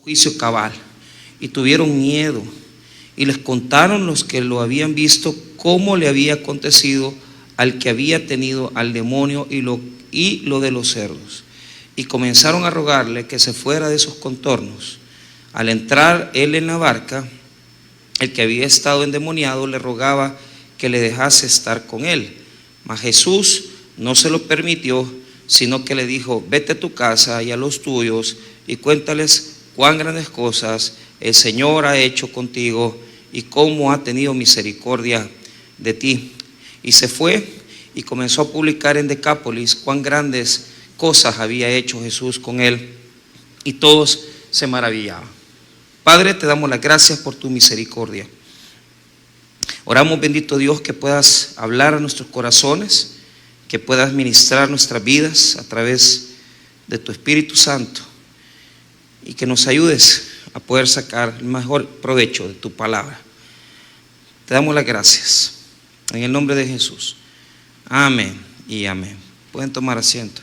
juicio cabal, y tuvieron miedo, y les contaron los que lo habían visto cómo le había acontecido al que había tenido al demonio y lo de los cerdos, y comenzaron a rogarle que se fuera de sus contornos. Al entrar él en la barca, el que había estado endemoniado le rogaba que le dejase estar con él, mas Jesús no se lo permitió, sino que le dijo: vete a tu casa y a los tuyos y cuéntales cuán grandes cosas el Señor ha hecho contigo y cómo ha tenido misericordia de ti. Y se fue y comenzó a publicar en Decápolis cuán grandes cosas había hecho Jesús con él, y todos se maravillaban. Padre, te damos las gracias por tu misericordia. Oramos, bendito Dios, que puedas hablar a nuestros corazones, que puedas ministrar nuestras vidas a través de tu Espíritu Santo, y que nos ayudes a poder sacar el mejor provecho de tu palabra. Te damos las gracias en el nombre de Jesús. Amén y amén. Pueden tomar asiento.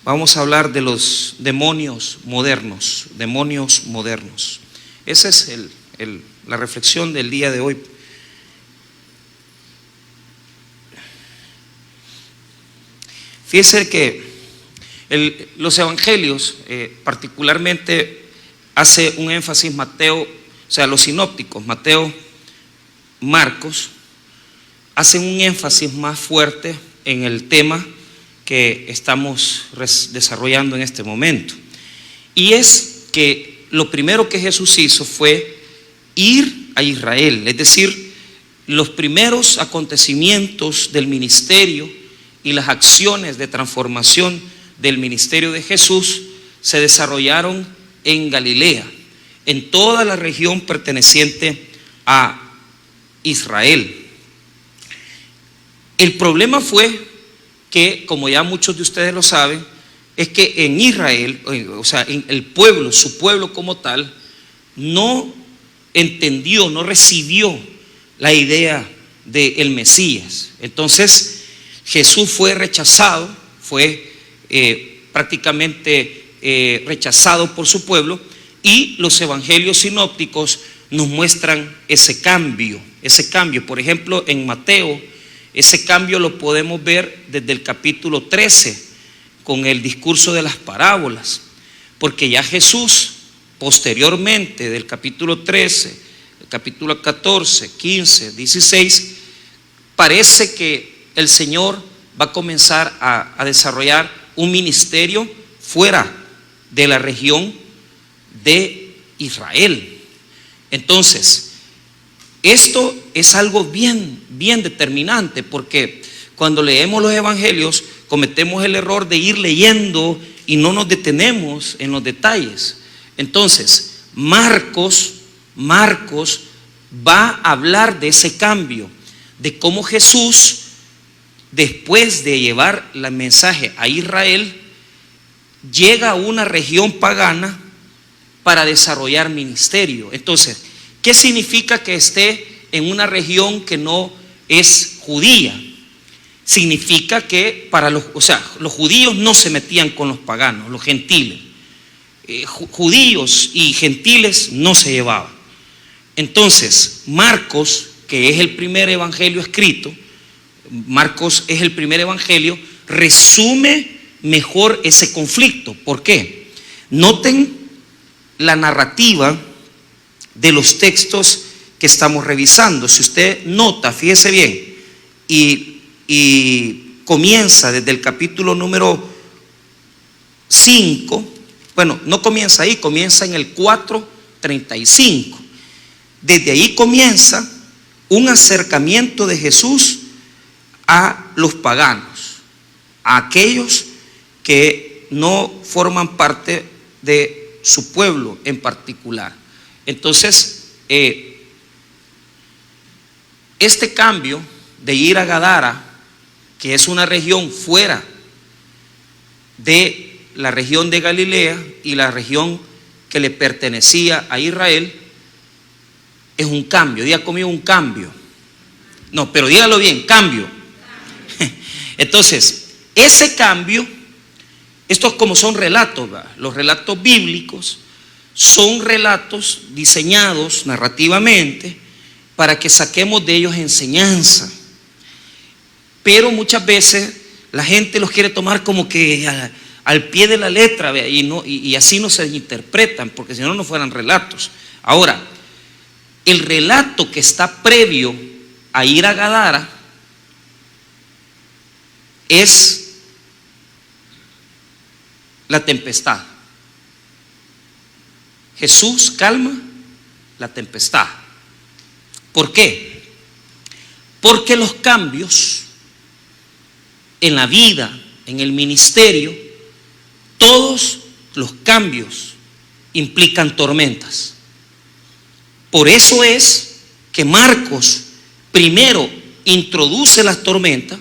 Vamos a hablar de los demonios modernos. Demonios modernos. Esa es la reflexión del día de hoy. Fíjese que los evangelios, particularmente hace un énfasis Mateo, o sea, los sinópticos, Mateo, Marcos, hacen un énfasis más fuerte en el tema que estamos desarrollando en este momento. Y es que lo primero que Jesús hizo fue ir a Israel, es decir, los primeros acontecimientos del ministerio y las acciones de transformación del ministerio de Jesús se desarrollaron en Galilea, en toda la región perteneciente a Israel. El problema fue que, como ya muchos de ustedes lo saben, es que en Israel, o sea, en el pueblo, su pueblo como tal, no entendió, no recibió la idea del Mesías. Entonces Jesús fue rechazado, fue prácticamente rechazado por su pueblo, y los evangelios sinópticos nos muestran ese cambio. Por ejemplo, en Mateo, ese cambio lo podemos ver desde el capítulo 13 con el discurso de las parábolas, porque ya Jesús posteriormente del capítulo 13, el capítulo 14, 15, 16, parece que el Señor va a comenzar a desarrollar un ministerio fuera de la región de Israel. Entonces, esto es algo bien determinante, porque cuando leemos los evangelios cometemos el error de ir leyendo y no nos detenemos en los detalles. Entonces, Marcos va a hablar de ese cambio, de cómo Jesús, después de llevar el mensaje a Israel, llega a una región pagana para desarrollar ministerio. Entonces, ¿qué significa que esté en una región que no es judía? Significa que los judíos no se metían con los paganos, los gentiles. Judíos y gentiles no se llevaban. Entonces, Marcos, que es el primer evangelio escrito, resume mejor ese conflicto. ¿Por qué? Noten la narrativa de los textos que estamos revisando. Si usted nota, fíjese bien, y comienza desde el capítulo número 5, bueno, no comienza ahí, comienza en el 4:35. Desde ahí comienza un acercamiento de Jesús a los paganos, a aquellos que no forman parte de su pueblo en particular. Entonces, este cambio de ir a Gadara, que es una región fuera de la región de Galilea y la región que le pertenecía a Israel, es un cambio. Diga conmigo, un cambio. No, pero dígalo bien, cambio. Entonces, ese cambio, estos como son relatos, ¿verdad? Los relatos bíblicos son relatos diseñados narrativamente para que saquemos de ellos enseñanza. Pero muchas veces la gente los quiere tomar como que al pie de la letra, ¿verdad? Y así no se interpretan, porque si no, no fueran relatos. Ahora, el relato que está previo a ir a Gadara es la tempestad. Jesús calma la tempestad. ¿Por qué? Porque los cambios en la vida, en el ministerio, todos los cambios implican tormentas. Por eso es que Marcos primero introduce las tormentas,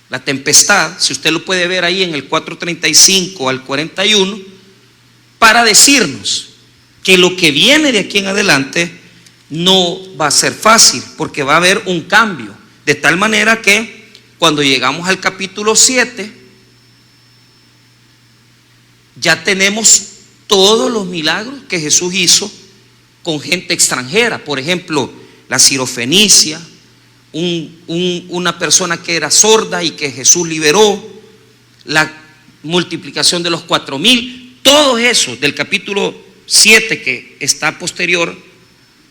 la tempestad, si usted lo puede ver ahí en el 4:35 al 41, para decirnos que lo que viene de aquí en adelante no va a ser fácil, porque va a haber un cambio, de tal manera que cuando llegamos al capítulo 7, ya tenemos todos los milagros que Jesús hizo con gente extranjera. Por ejemplo, la sirofenicia, una persona que era sorda y que Jesús liberó, la multiplicación de los 4,000, todo eso del capítulo 7 que está posterior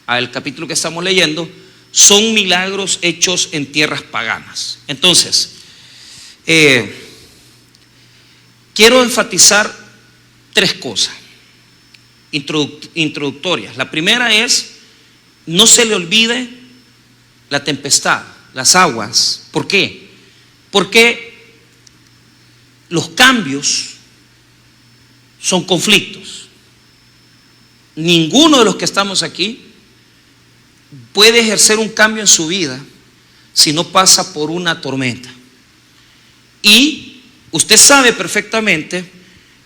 al capítulo que estamos leyendo, son milagros hechos en tierras paganas. Entonces, quiero enfatizar 3 cosas introductorias. La primera es, no se le olvide la tempestad, las aguas. ¿Por qué? Porque los cambios son conflictos. Ninguno de los que estamos aquí puede ejercer un cambio en su vida si no pasa por una tormenta. Y usted sabe perfectamente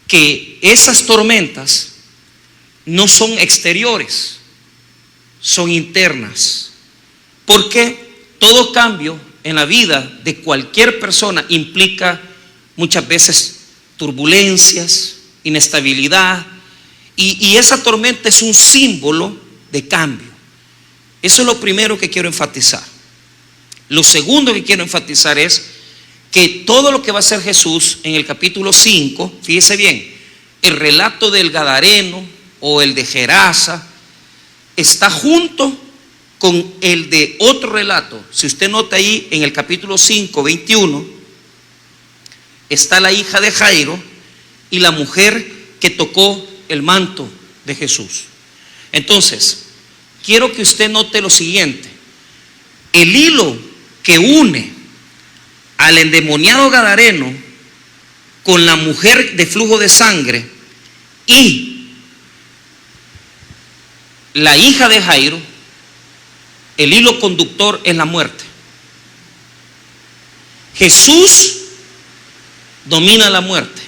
que esas tormentas no son exteriores, son internas. Porque todo cambio en la vida de cualquier persona implica muchas veces turbulencias, inestabilidad, y esa tormenta es un símbolo de cambio. Eso es lo primero que quiero enfatizar. Lo segundo que quiero enfatizar es que todo lo que va a hacer Jesús en el capítulo 5, fíjese bien, el relato del Gadareno o el de Gerasa está junto con el de otro relato. Si usted nota ahí en el capítulo 5, 21, está la hija de Jairo y la mujer que tocó el manto de Jesús. Entonces, quiero que usted note lo siguiente: el hilo que une al endemoniado gadareno con la mujer de flujo de sangre y la hija de Jairo, el hilo conductor es la muerte. Jesús domina la muerte.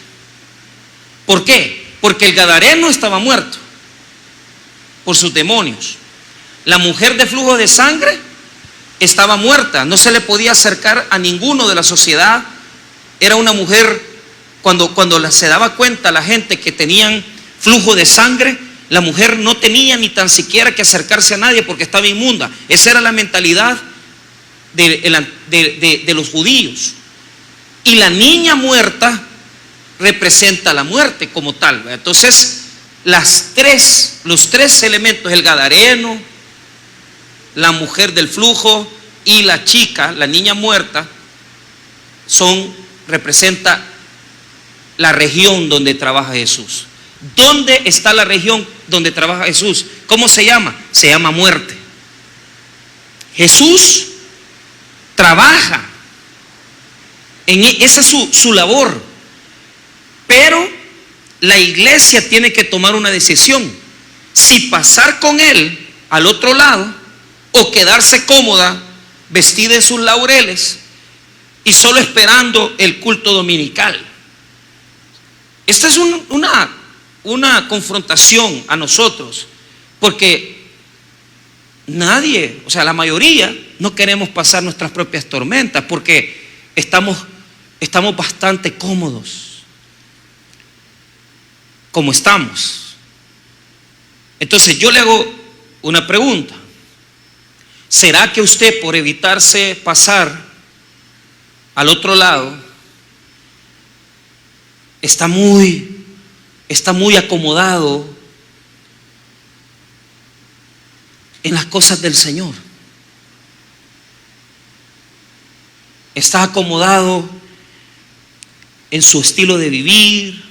¿Por qué? Porque el gadareno estaba muerto por sus demonios. La mujer de flujo de sangre estaba muerta, no se le podía acercar a ninguno de la sociedad. Era una mujer, cuando se daba cuenta la gente que tenían flujo de sangre, la mujer no tenía ni tan siquiera que acercarse a nadie porque estaba inmunda. Esa era la mentalidad de los judíos. Y la niña muerta representa la muerte como tal. Entonces, los tres elementos, el gadareno, la mujer del flujo y la chica, la niña muerta, representa la región donde trabaja Jesús. ¿Dónde está la región donde trabaja Jesús? ¿Cómo se llama? Se llama muerte. Jesús trabaja, esa es su labor. Pero la iglesia tiene que tomar una decisión: si pasar con él al otro lado o quedarse cómoda, vestida en sus laureles y solo esperando el culto dominical. Esta es una confrontación a nosotros, porque nadie, o sea, la mayoría no queremos pasar nuestras propias tormentas porque estamos bastante cómodos como estamos. Entonces yo le hago una pregunta: ¿será que usted, por evitarse pasar al otro lado, está muy acomodado en las cosas del Señor? ¿Está acomodado en su estilo de vivir,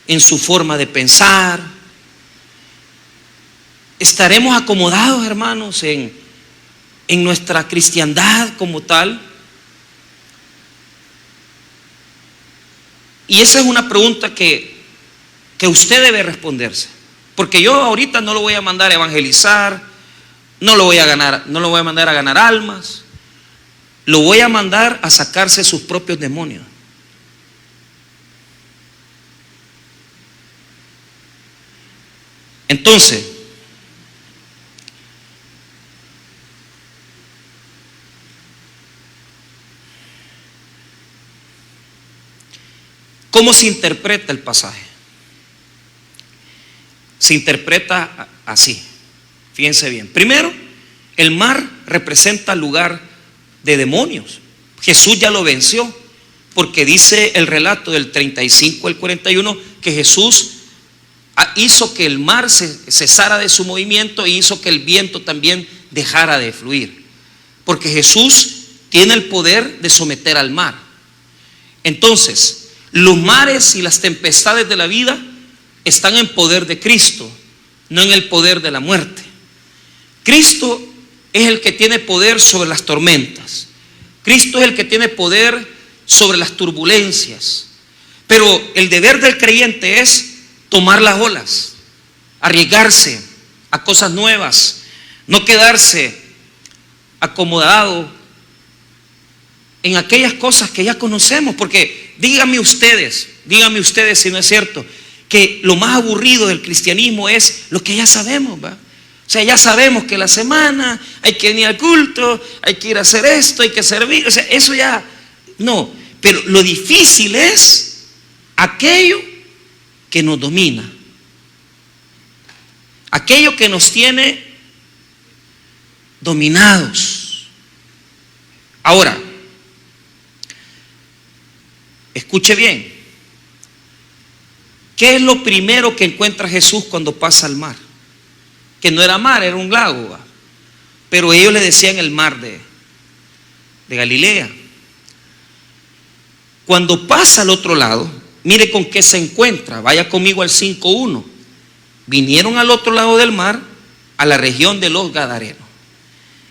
en su forma de pensar? ¿Estaremos acomodados, hermanos, en nuestra cristiandad como tal? Y esa es una pregunta que usted debe responderse, porque yo ahorita no lo voy a mandar a evangelizar, no lo voy a mandar a ganar almas, lo voy a mandar a sacarse sus propios demonios. Entonces, ¿cómo se interpreta el pasaje? Se interpreta así, fíjense bien. Primero, el mar representa lugar de demonios. Jesús ya lo venció, porque dice el relato del 35 al 41 que Jesús hizo que el mar cesara de su movimiento e hizo que el viento también dejara de fluir, porque Jesús tiene el poder de someter al mar. Entonces, los mares y las tempestades de la vida están en poder de Cristo, no en el poder de la muerte. Cristo es el que tiene poder sobre las tormentas. Cristo es el que tiene poder sobre las turbulencias. Pero el deber del creyente es tomar las olas, arriesgarse a cosas nuevas, no quedarse acomodado en aquellas cosas que ya conocemos. Porque díganme ustedes si no es cierto, que lo más aburrido del cristianismo es lo que ya sabemos, ¿va? O sea, ya sabemos que la semana hay que venir al culto, hay que ir a hacer esto, hay que servir. O sea, eso ya no. Pero lo difícil es aquello que nos domina, aquello que nos tiene dominados. Ahora, escuche bien. ¿Qué es lo primero que encuentra Jesús cuando pasa al mar? Que no era mar, era un lago, ¿va? Pero ellos le decían el mar de Galilea. Cuando pasa al otro lado, mire con qué se encuentra. Vaya conmigo al 5:1. Vinieron al otro lado del mar, a la región de los Gadarenos.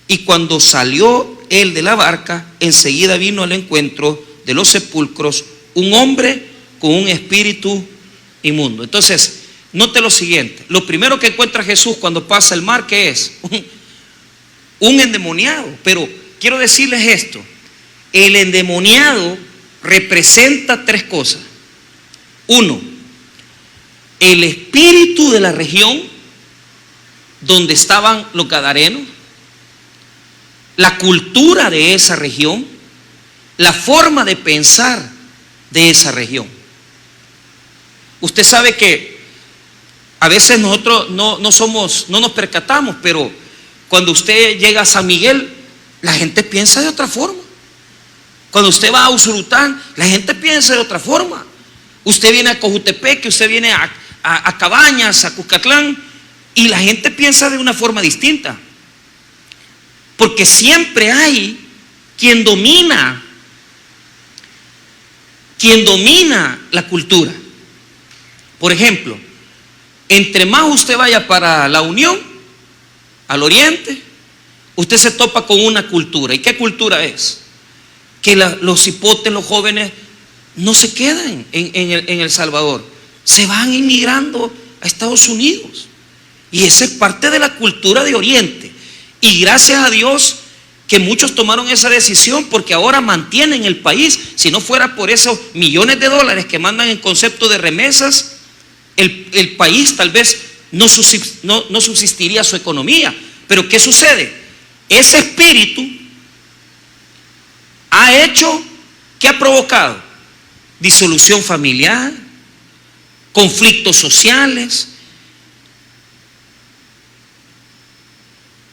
Y cuando salió él de la barca, enseguida vino al encuentro de los sepulcros un hombre con un espíritu inmundo. Entonces, note lo siguiente: lo primero que encuentra Jesús cuando pasa el mar, ¿qué es? Un endemoniado. Pero quiero decirles esto: el endemoniado representa tres cosas. Uno, el espíritu de la región donde estaban los gadarenos, la cultura de esa región, la forma de pensar de esa región. Usted sabe que a veces nosotros no nos percatamos, pero cuando usted llega a San Miguel, la gente piensa de otra forma. Cuando usted va a Usulután, la gente piensa de otra forma. Usted viene a Cojutepec, usted viene a Cabañas, a Cuscatlán, y la gente piensa de una forma distinta. Porque siempre hay quien domina la cultura. Por ejemplo, entre más usted vaya para la Unión, al oriente, usted se topa con una cultura. ¿Y qué cultura es? Que los hipotes, los jóvenes, no se quedan en El Salvador, se van inmigrando a Estados Unidos. Y esa es parte de la cultura de Oriente. Y gracias a Dios que muchos tomaron esa decisión, porque ahora mantienen el país. Si no fuera por esos millones de dólares que mandan en concepto de remesas, el país tal vez no subsistiría su economía. Pero ¿qué sucede? ese espíritu ha hecho, ¿qué ha provocado? Disolución familiar, conflictos sociales,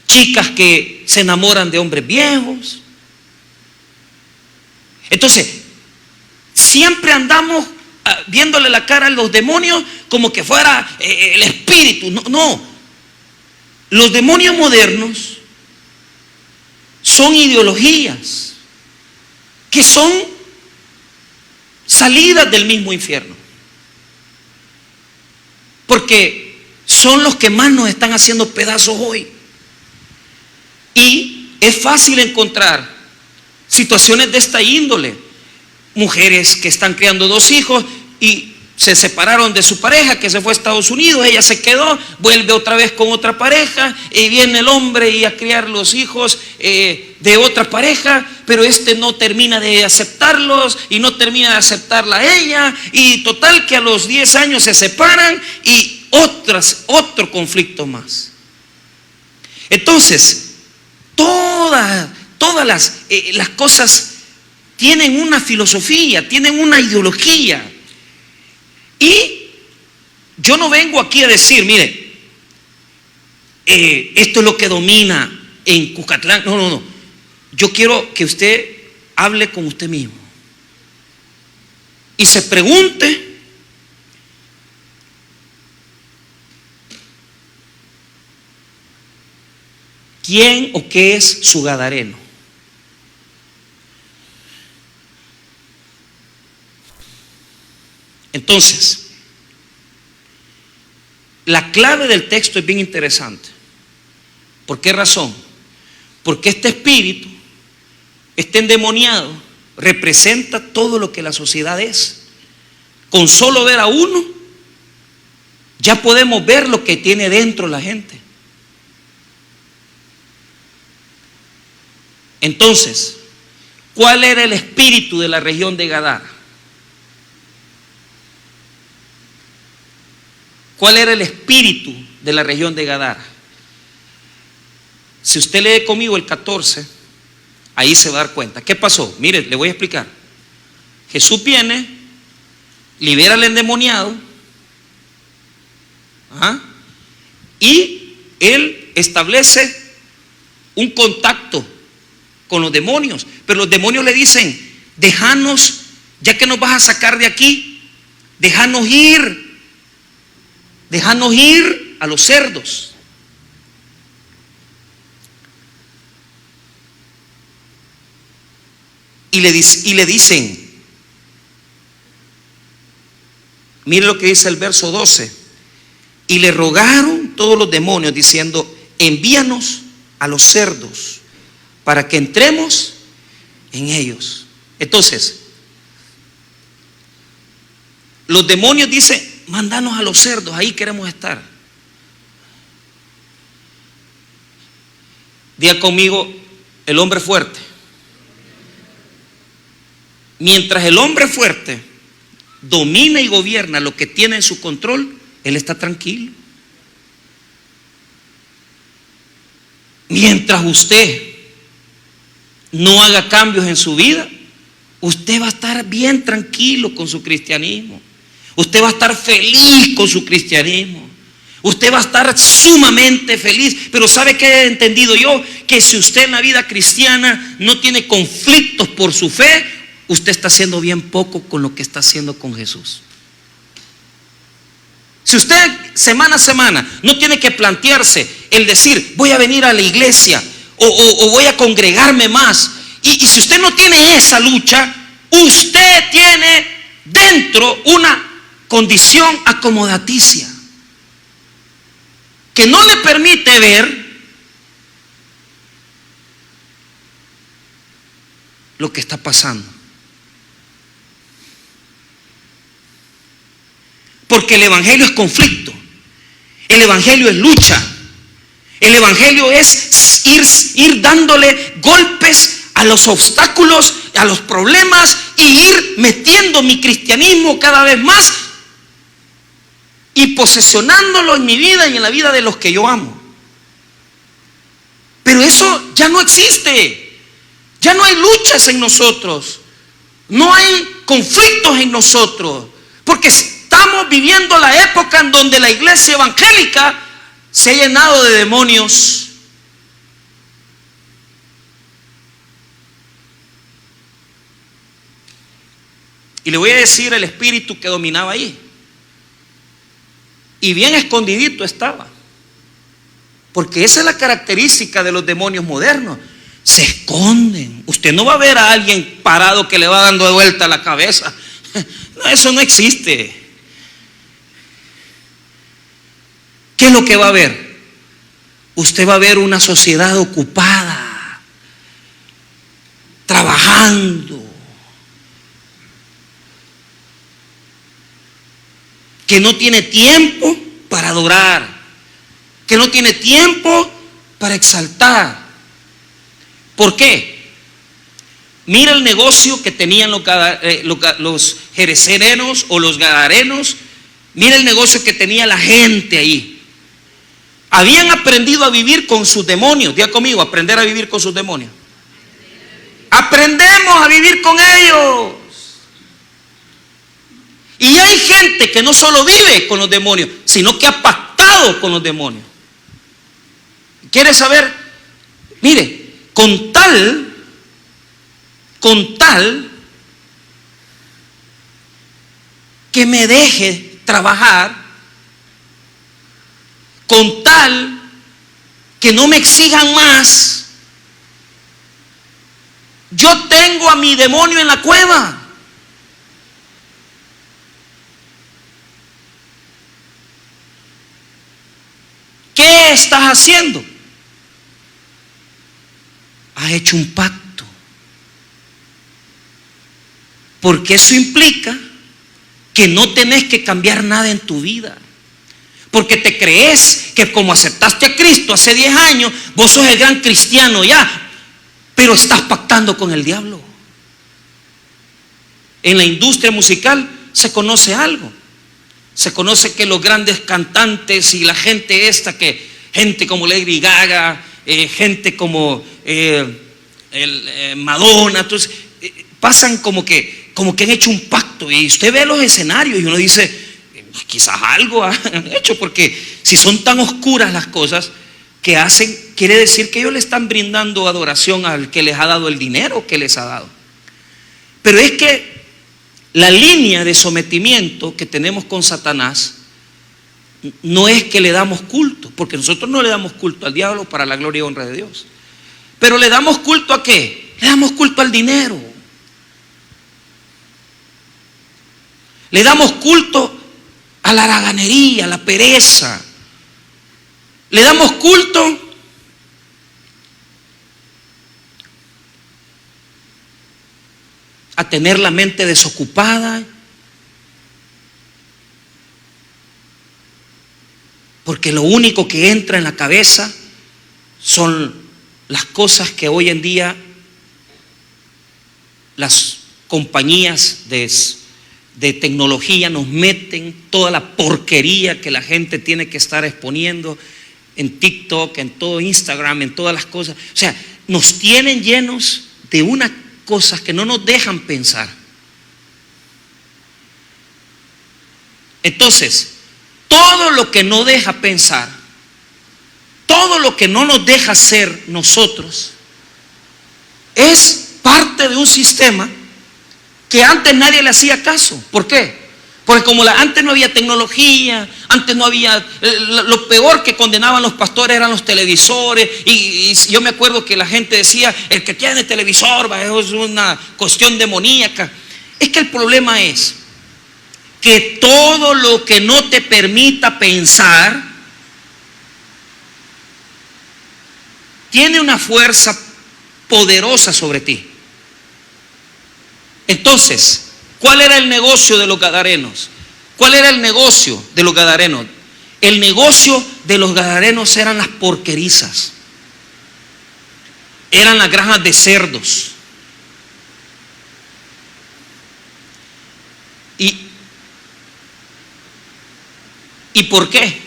chicas que se enamoran de hombres viejos. Entonces, siempre andamos viéndole la cara a los demonios como que fuera el espíritu. No, no. Los demonios modernos son ideologías que son salidas del mismo infierno, porque son los que más nos están haciendo pedazos hoy. Y es fácil encontrar situaciones de esta índole. Mujeres que están criando 2 hijos y se separaron de su pareja, que se fue a Estados Unidos, ella se quedó, vuelve otra vez con otra pareja, y viene el hombre y a criar los hijos de otra pareja, pero no termina de aceptarlos y no termina de aceptarla a ella, y total que a los 10 años se separan y otro conflicto más. Entonces, todas las cosas tienen una filosofía, tienen una ideología. Y yo no vengo aquí a decir, mire, esto es lo que domina en Cuscatlán. No, no, no. Yo quiero que usted hable con usted mismo y se pregunte quién o qué es su gadareno. Entonces, la clave del texto es bien interesante. ¿Por qué razón? Porque este espíritu, este endemoniado, representa todo lo que la sociedad es. Con solo ver a uno, ya podemos ver lo que tiene dentro la gente. Entonces, ¿cuál era el espíritu de la región de Gadara? ¿Cuál era el espíritu de la región de Gadara? Si usted lee conmigo el 14, ahí se va a dar cuenta. ¿Qué pasó? Mire, le voy a explicar. Jesús viene, libera al endemoniado, y él establece un contacto con los demonios. Pero los demonios le dicen: déjanos, ya que nos vas a sacar de aquí, déjanos ir a los cerdos. Y le dicen, mire lo que dice el verso 12: y le rogaron todos los demonios diciendo: envíanos a los cerdos para que entremos en ellos. Entonces, los demonios dicen: mándanos a los cerdos, ahí queremos estar. Diga conmigo: el hombre fuerte. Mientras el hombre fuerte domina y gobierna lo que tiene en su control, él está tranquilo. Mientras usted no haga cambios en su vida, usted va a estar bien tranquilo con su cristianismo. Usted va a estar feliz con su cristianismo. Usted va a estar sumamente feliz. Pero ¿sabe qué he entendido yo? Que si usted en la vida cristiana no tiene conflictos por su fe, usted está haciendo bien poco con lo que está haciendo con Jesús. Si usted semana a semana no tiene que plantearse el decir: voy a venir a la iglesia o voy a congregarme más, y si usted no tiene esa lucha, usted tiene dentro una condición acomodaticia que no le permite ver lo que está pasando. Porque el evangelio es conflicto, el evangelio es lucha, el evangelio es ir dándole golpes a los obstáculos, a los problemas, y ir metiendo mi cristianismo cada vez más y posesionándolo en mi vida y en la vida de los que yo amo. Pero eso ya no existe. Ya no hay luchas en nosotros. No hay conflictos en nosotros. Porque estamos viviendo la época en donde la iglesia evangélica se ha llenado de demonios. Y le voy a decir el espíritu que dominaba ahí. Y bien escondidito estaba. Porque esa es la característica de los demonios modernos. Se esconden. Usted no va a ver a alguien parado que le va dando de vuelta la cabeza. No, eso no existe. ¿Qué es lo que va a ver? Usted va a ver una sociedad ocupada, trabajando, que no tiene tiempo para adorar, que no tiene tiempo para exaltar. ¿Por qué? Mira el negocio que tenían los gergesenos o los gadarenos. Mira el negocio que tenía la gente ahí. Habían aprendido a vivir con sus demonios. Diga conmigo, aprender a vivir con sus demonios. Aprendemos a vivir con ellos. Y hay gente que no solo vive con los demonios, sino que ha pactado con los demonios. ¿Quiere saber? Mire, con tal que me deje trabajar, con tal que no me exijan más, yo tengo a mi demonio en la cueva. ¿Qué estás haciendo? Has hecho un pacto. Porque eso implica que no tenés que cambiar nada en tu vida. Porque te crees que como aceptaste a Cristo hace 10 años, vos sos el gran cristiano ya, pero estás pactando con el diablo. En la industria musical se conoce algo. Se conoce que los grandes cantantes y la gente gente como Lady Gaga, gente como Madonna, entonces pasan como que han hecho un pacto. Y usted ve los escenarios y uno dice, quizás algo han hecho, porque si son tan oscuras las cosas que hacen, quiere decir que ellos le están brindando adoración al que les ha dado el dinero que les ha dado. Pero es que la línea de sometimiento que tenemos con Satanás no es que le damos culto, porque nosotros no le damos culto al diablo para la gloria y honra de Dios. Pero le damos culto ¿a qué? Le damos culto al dinero. Le damos culto a la haraganería, a la pereza. Le damos culto a tener la mente desocupada, porque lo único que entra en la cabeza son las cosas que hoy en día las compañías de tecnología nos meten, toda la porquería que la gente tiene que estar exponiendo en TikTok, en todo Instagram, en todas las cosas. O sea, nos tienen llenos de unas cosas que no nos dejan pensar. Entonces, todo lo que no deja pensar, todo lo que no nos deja ser nosotros, es parte de un sistema que antes nadie le hacía caso. ¿Por qué? Porque como antes no había tecnología, antes no había, lo peor que condenaban los pastores eran los televisores, y yo me acuerdo que la gente decía, el que tiene televisor es una cuestión demoníaca. Es que el problema es que todo lo que no te permita pensar tiene una fuerza poderosa sobre ti. Entonces, ¿cuál era el negocio de los gadarenos? ¿Cuál era el negocio de los gadarenos? El negocio de los gadarenos eran las porquerizas, eran las granjas de cerdos. ¿Y por qué?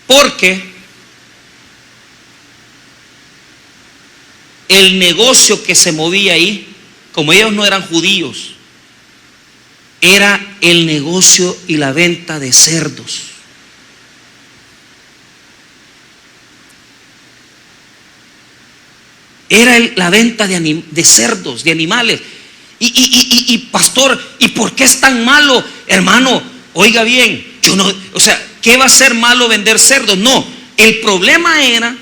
Porque el negocio que se movía ahí, como ellos no eran judíos, era el negocio y la venta de cerdos. Era la venta de cerdos, de animales. Y pastor, ¿y por qué es tan malo? Hermano, oiga bien, yo no, o sea, ¿qué va a ser malo vender cerdos? No, el problema era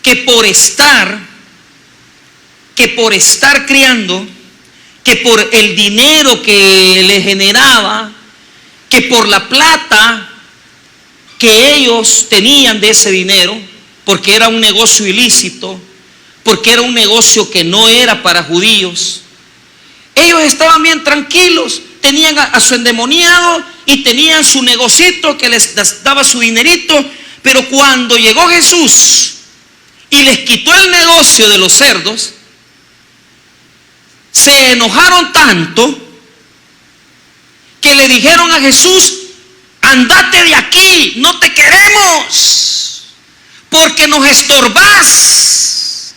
que por estar criando, que por el dinero que le generaba, que por la plata que ellos tenían de ese dinero, porque era un negocio ilícito, porque era un negocio que no era para judíos, ellos estaban bien tranquilos, tenían a su endemoniado y tenían su negocito que les daba su dinerito. Pero cuando llegó Jesús y les quitó el negocio de los cerdos, se enojaron tanto que le dijeron a Jesús: andate de aquí, no te queremos, porque nos estorbás,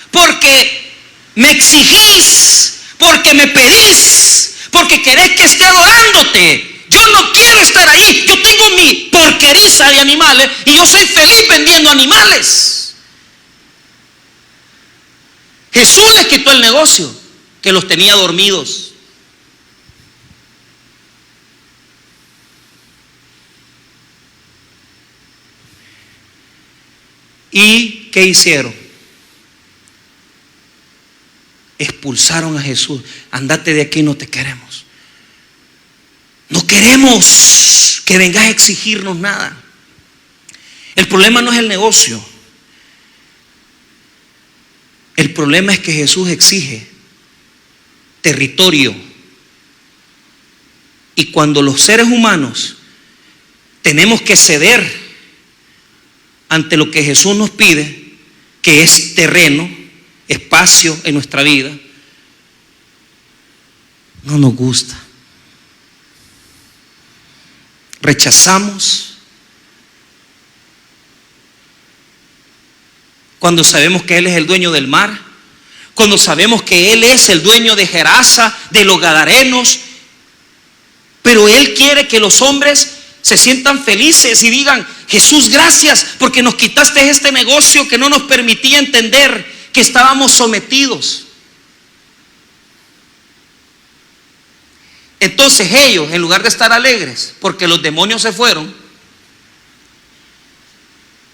porque me exigís, porque me pedís, porque querés que esté adorándote. Yo no quiero estar ahí, yo tengo mi porqueriza de animales y yo soy feliz vendiendo animales. Jesús les quitó el negocio que los tenía dormidos. ¿Y qué hicieron? Expulsaron a Jesús. Andate de aquí, no te queremos. No queremos que vengas a exigirnos nada. El problema no es el negocio. El problema es que Jesús exige territorio. Y cuando los seres humanos tenemos que ceder ante lo que Jesús nos pide, que es terreno, espacio en nuestra vida, no nos gusta. Rechazamos. Cuando sabemos que Él es el dueño del mar, cuando sabemos que Él es el dueño de Gerasa, de los Gadarenos, pero Él quiere que los hombres se sientan felices y digan: Jesús, gracias porque nos quitaste este negocio que no nos permitía entender que estábamos sometidos. Entonces ellos, en lugar de estar alegres porque los demonios se fueron,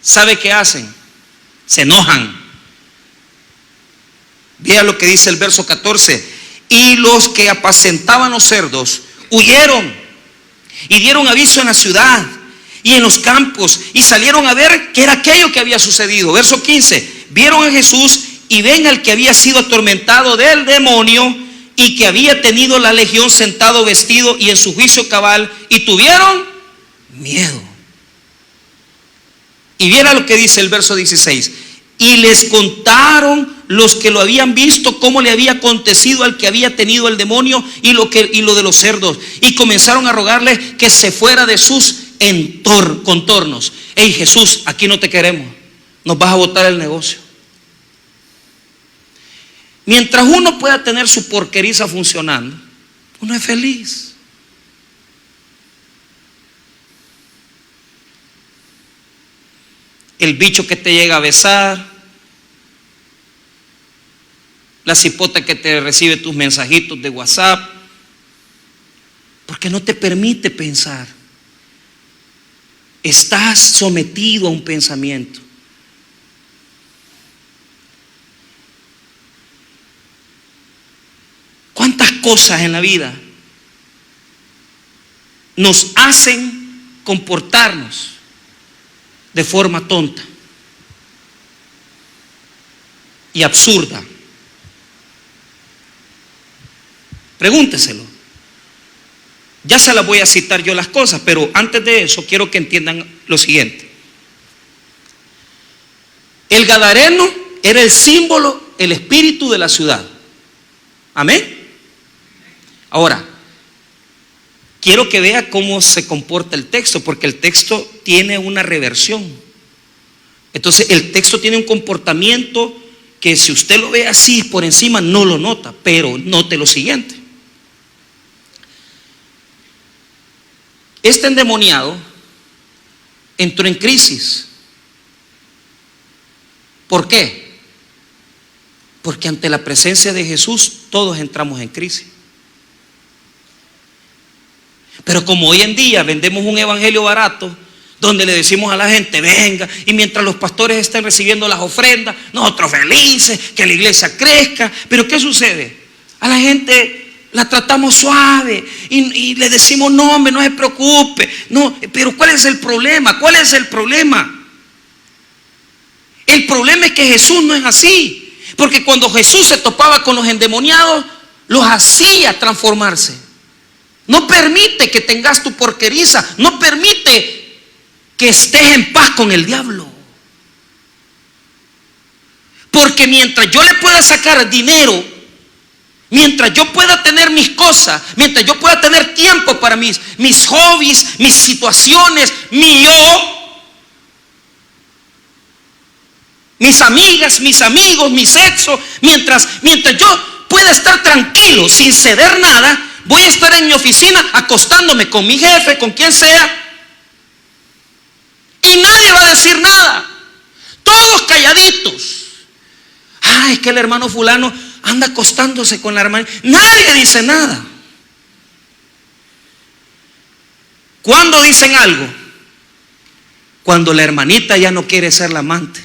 ¿sabe qué hacen? Se enojan. Vea lo que dice el verso 14: y los que apacentaban los cerdos huyeron y dieron aviso en la ciudad y en los campos, y salieron a ver qué era aquello que había sucedido. Verso 15: vieron a Jesús y ven al que había sido atormentado del demonio y que había tenido la legión sentado vestido y en su juicio cabal, y tuvieron miedo. Y viera lo que dice el verso 16: y les contaron los que lo habían visto cómo le había acontecido al que había tenido el demonio y lo de los cerdos, y comenzaron a rogarle que se fuera de sus contornos. Hey, Jesús, aquí no te queremos, nos vas a botar el negocio. Mientras uno pueda tener su porqueriza funcionando, uno es feliz. El bicho que te llega a besar, la cipota que te recibe tus mensajitos de WhatsApp, porque no te permite pensar. Estás sometido a un pensamiento. ¿Cuántas cosas en la vida nos hacen comportarnos de forma tonta y absurda? Pregúnteselo. Ya se las voy a citar yo las cosas, pero antes de eso quiero que entiendan lo siguiente. El gadareno era el símbolo, el espíritu de la ciudad. Amén. Ahora, quiero que vea cómo se comporta el texto, porque el texto tiene una reversión. Entonces, el texto tiene un comportamiento que si usted lo ve así por encima no lo nota, pero note lo siguiente. Este endemoniado entró en crisis. ¿Por qué? Porque ante la presencia de Jesús todos entramos en crisis. Pero como hoy en día vendemos un evangelio barato, donde le decimos a la gente, venga, y mientras los pastores estén recibiendo las ofrendas, nosotros felices, que la iglesia crezca. Pero ¿qué sucede? A la gente la tratamos suave y le decimos, no hombre, no se preocupe. No, pero ¿cuál es el problema? ¿Cuál es el problema? El problema es que Jesús no es así. Porque cuando Jesús se topaba con los endemoniados, los hacía transformarse. No permite que tengas tu porqueriza, no permite que estés en paz con el diablo. Porque mientras yo le pueda sacar dinero, mientras yo pueda tener mis cosas, mientras yo pueda tener tiempo para mis hobbies, mis situaciones, mi yo, mis amigas, mis amigos, mi sexo, mientras yo pueda estar tranquilo sin ceder nada, voy a estar en mi oficina acostándome con mi jefe, con quien sea, y nadie va a decir nada. Todos calladitos. Es que el hermano fulano anda acostándose con la hermana. Nadie dice nada. ¿Cuándo dicen algo? Cuando la hermanita ya no quiere ser la amante.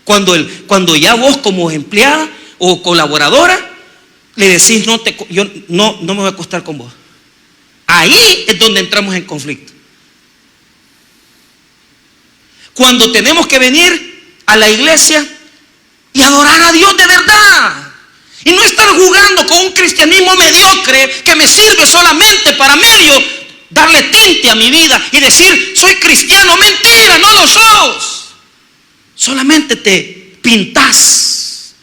Cuando ya vos como empleada o colaboradora le decís, yo no me voy a acostar con vos. Ahí es donde entramos en conflicto. Cuando tenemos que venir a la iglesia y adorar a Dios de verdad, y no estar jugando con un cristianismo mediocre que me sirve solamente para medio darle tinte a mi vida y decir, soy cristiano. Mentira, no lo sos. Solamente te pintás.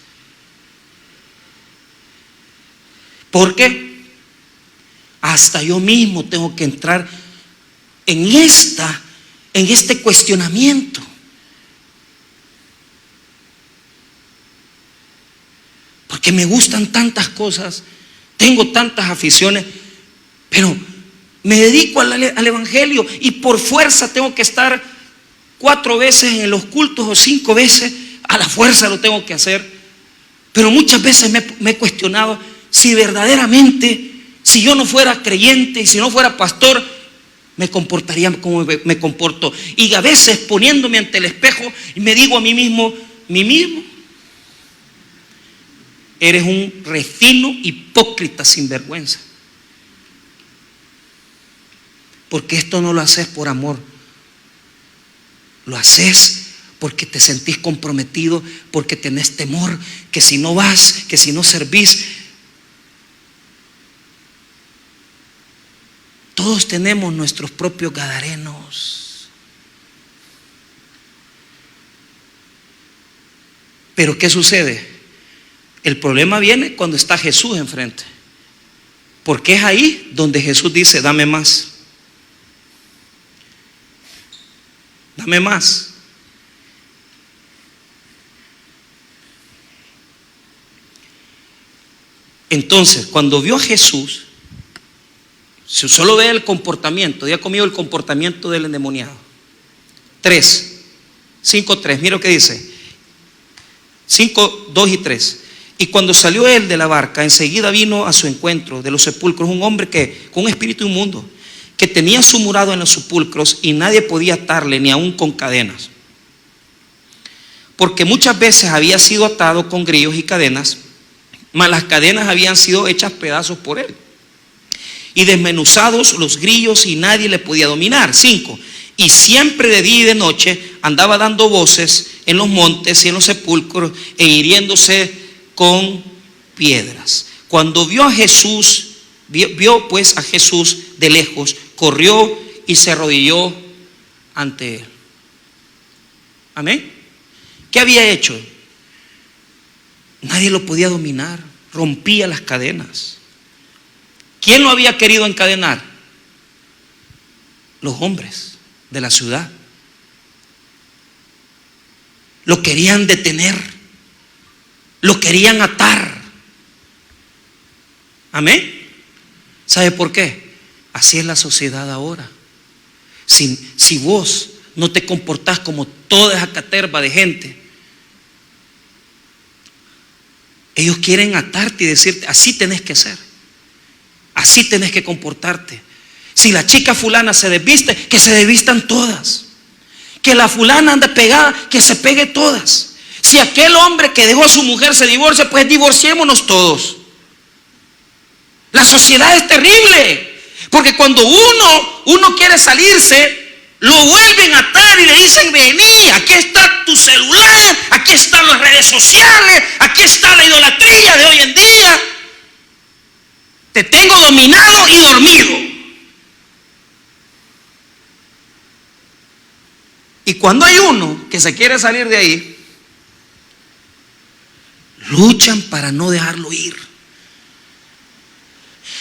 ¿Por qué? Hasta yo mismo tengo que entrar en este cuestionamiento. Porque me gustan tantas cosas, tengo tantas aficiones, pero me dedico al evangelio y por fuerza tengo que estar 4 veces en los cultos o 5 veces, a la fuerza lo tengo que hacer. Pero muchas veces me he cuestionado si verdaderamente, si yo no fuera creyente y si no fuera pastor, me comportaría como me comporto. Y a veces poniéndome ante el espejo y me digo a mí mismo, eres un refino hipócrita sinvergüenza. Porque esto no lo haces por amor. Lo haces porque te sentís comprometido, porque tenés temor, que si no vas, que si no servís. Todos tenemos nuestros propios gadarenos. Pero ¿qué sucede? El problema viene cuando está Jesús enfrente. Porque es ahí donde Jesús dice, dame más. Dame más. Entonces, cuando vio a Jesús, si solo ve el comportamiento, ya conmigo el comportamiento del endemoniado. 5:3, mira lo que dice. 5, 2 y 3. Y cuando salió él de la barca, enseguida vino a su encuentro de los sepulcros un hombre con un espíritu inmundo, que tenía su morada en los sepulcros y nadie podía atarle, ni aun con cadenas. Porque muchas veces había sido atado con grillos y cadenas, mas las cadenas habían sido hechas pedazos por él. Y desmenuzados los grillos y nadie le podía dominar. 5. Y siempre de día y de noche andaba dando voces en los montes y en los sepulcros e hiriéndose con piedras. Cuando vio a Jesús, vio pues a Jesús de lejos, corrió y se arrodilló ante él. Amén. ¿Qué había hecho? Nadie lo podía dominar, rompía las cadenas. ¿Quién lo había querido encadenar? Los hombres de la ciudad. lo querían detener, lo querían atar. Amén. ¿Sabe por qué? Así es la sociedad ahora. Si vos no te comportás como toda esa caterva de gente, ellos quieren atarte y decirte: así tenés que ser, así tenés que comportarte. Si la chica fulana se desviste, que se desvistan todas. Que la fulana anda pegada, que se pegue todas. Si aquel hombre que dejó a su mujer se divorcia, pues divorciémonos todos. La sociedad es terrible, porque cuando uno quiere salirse, lo vuelven a atar y le dicen: vení, aquí está tu celular, aquí están las redes sociales, aquí está la idolatría de hoy en día. Te tengo dominado y dormido. Y cuando hay uno que se quiere salir de ahí, luchan para no dejarlo ir.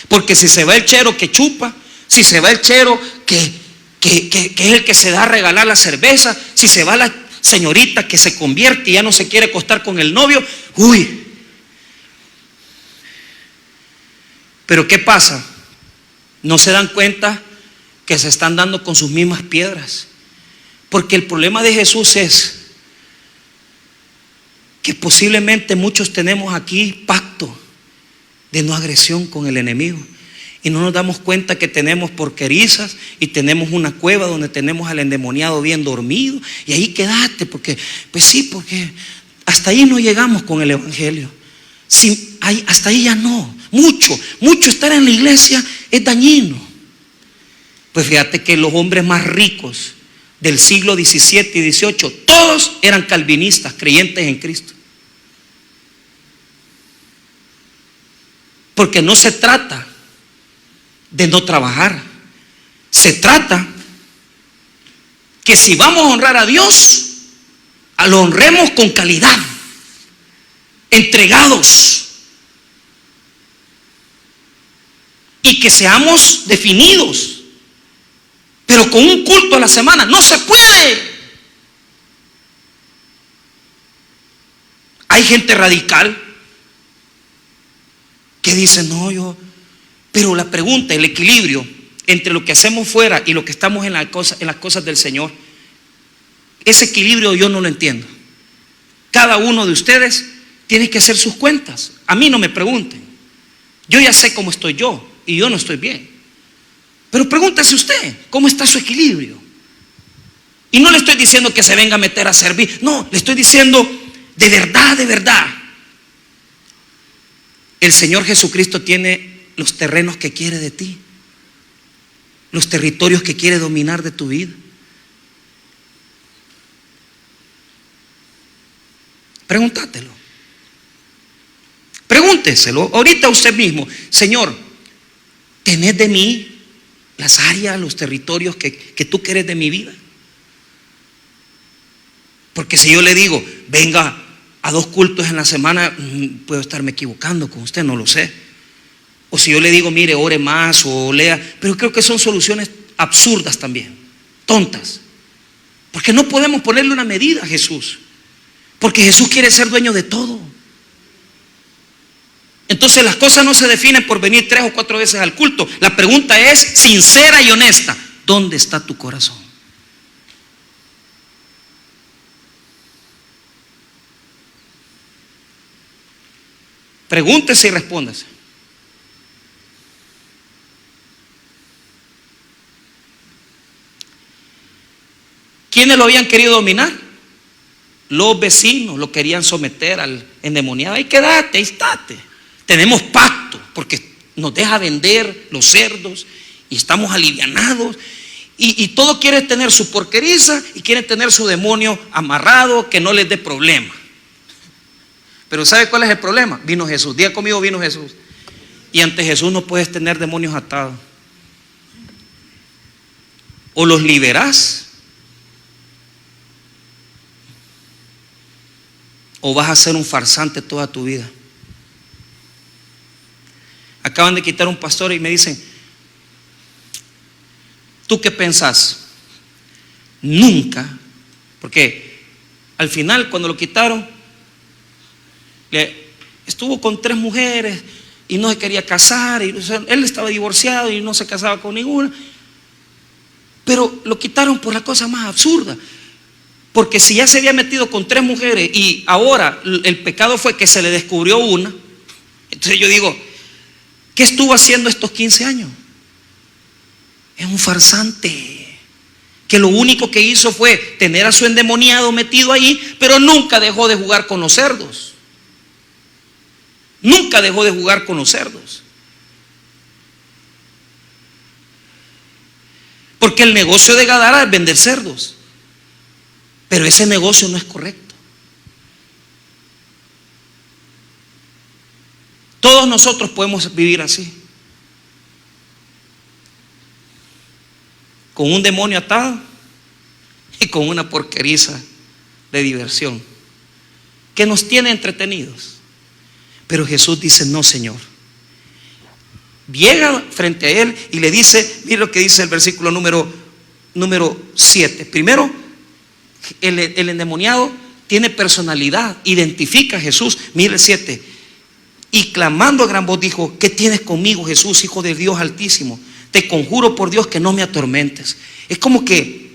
Porque si se va el chero que chupa, si se va el chero que es el que se da a regalar la cerveza, si se va la señorita que se convierte y ya no se quiere acostar con el novio, uy. Pero ¿qué pasa? No se dan cuenta que se están dando con sus mismas piedras. Porque el problema de Jesús es que posiblemente muchos tenemos aquí pacto de no agresión con el enemigo y no nos damos cuenta que tenemos porquerizas y tenemos una cueva donde tenemos al endemoniado bien dormido, y ahí quedaste, porque pues sí, porque hasta ahí no llegamos con el evangelio. Sí, hasta ahí ya no. Mucho estar en la iglesia es dañino. Pues fíjate que los hombres más ricos del siglo XVII y XVIII, todos eran calvinistas, creyentes en Cristo. Porque no se trata de no trabajar, se trata que si vamos a honrar a Dios, lo honremos con calidad, entregados, y que seamos definidos. Pero con un culto a la semana no se puede. Hay gente radical que dice: no, pero la pregunta, el equilibrio entre lo que hacemos fuera y lo que estamos en las cosas del Señor, ese equilibrio yo no lo entiendo. Cada uno de ustedes tiene que hacer sus cuentas. A mí no me pregunten. Yo ya sé cómo estoy yo y yo no estoy bien. Pero pregúntese usted, ¿cómo está su equilibrio? Y no le estoy diciendo que se venga a meter a servir. No, le estoy diciendo de verdad. El Señor Jesucristo tiene los terrenos que quiere de ti, los territorios que quiere dominar de tu vida. Pregúntatelo. Pregúnteselo ahorita usted mismo: Señor, ¿tenés de mí las áreas, los territorios que tú quieres de mi vida? Porque si yo le digo: venga a 2 cultos en la semana, puedo estarme equivocando con usted, no lo sé. O si yo le digo: mire, ore más o lea, pero creo que son soluciones absurdas también, tontas. Porque no podemos ponerle una medida a Jesús, porque Jesús quiere ser dueño de todo. Entonces las cosas no se definen por venir 3 o 4 veces al culto. La pregunta es sincera y honesta: ¿dónde está tu corazón? Pregúntese y respóndase. ¿Quiénes lo habían querido dominar? Los vecinos lo querían someter al endemoniado. Ahí quédate, ahí estate. Tenemos pacto porque nos deja vender los cerdos y estamos alivianados. Y todo quiere tener su porqueriza y quiere tener su demonio amarrado, que no les dé problema. Pero ¿sabe cuál es el problema? Vino Jesús. Diga conmigo: vino Jesús. Y ante Jesús no puedes tener demonios atados. O los liberás, o vas a ser un farsante toda tu vida. Acaban de quitar un pastor y me dicen: ¿tú qué pensás? Nunca, porque al final, cuando lo quitaron, estuvo con 3 mujeres y no se quería casar. O sea, él estaba divorciado y no se casaba con ninguna. Pero lo quitaron por la cosa más absurda. Porque si ya se había metido con 3 mujeres y ahora el pecado fue que se le descubrió una, entonces yo digo, ¿qué estuvo haciendo estos 15 años? Es un farsante que lo único que hizo fue tener a su endemoniado metido ahí, pero nunca dejó de jugar con los cerdos. Nunca dejó de jugar con los cerdos. Porque el negocio de Gadara es vender cerdos. Pero ese negocio no es correcto. Todos nosotros podemos vivir así. Con un demonio atado y con una porqueriza de diversión que nos tiene entretenidos. Pero Jesús dice, no, Señor. Llega frente a él y le dice, mire lo que dice el versículo número 7. Primero, el endemoniado tiene personalidad, identifica a Jesús. Mire el 7. Y clamando a gran voz dijo, ¿qué tienes conmigo, Jesús, Hijo de Dios Altísimo? Te conjuro por Dios que no me atormentes. Es como que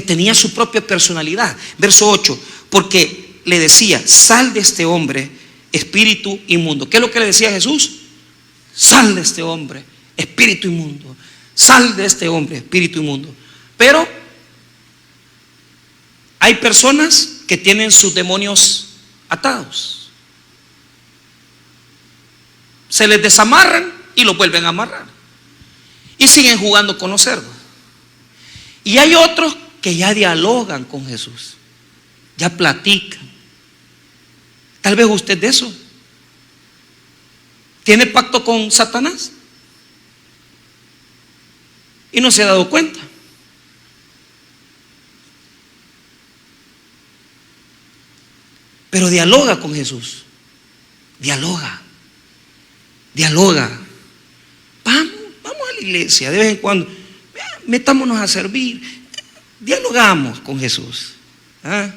tenía su propia personalidad. Verso 8, porque le decía, sal de este hombre, espíritu inmundo. ¿Qué es lo que le decía Jesús? Sal de este hombre, espíritu inmundo. Sal de este hombre, espíritu inmundo. Pero hay personas que tienen sus demonios atados. Se les desamarran y los vuelven a amarrar. Y siguen jugando con los cerdos. Y hay otros que ya dialogan con Jesús. Ya platican. Tal vez usted de eso. ¿Tiene pacto con Satanás? Y no se ha dado cuenta. Pero dialoga con Jesús. Dialoga. Vamos a la iglesia de vez en cuando. Metámonos a servir. Dialogamos con Jesús. ¿Ah?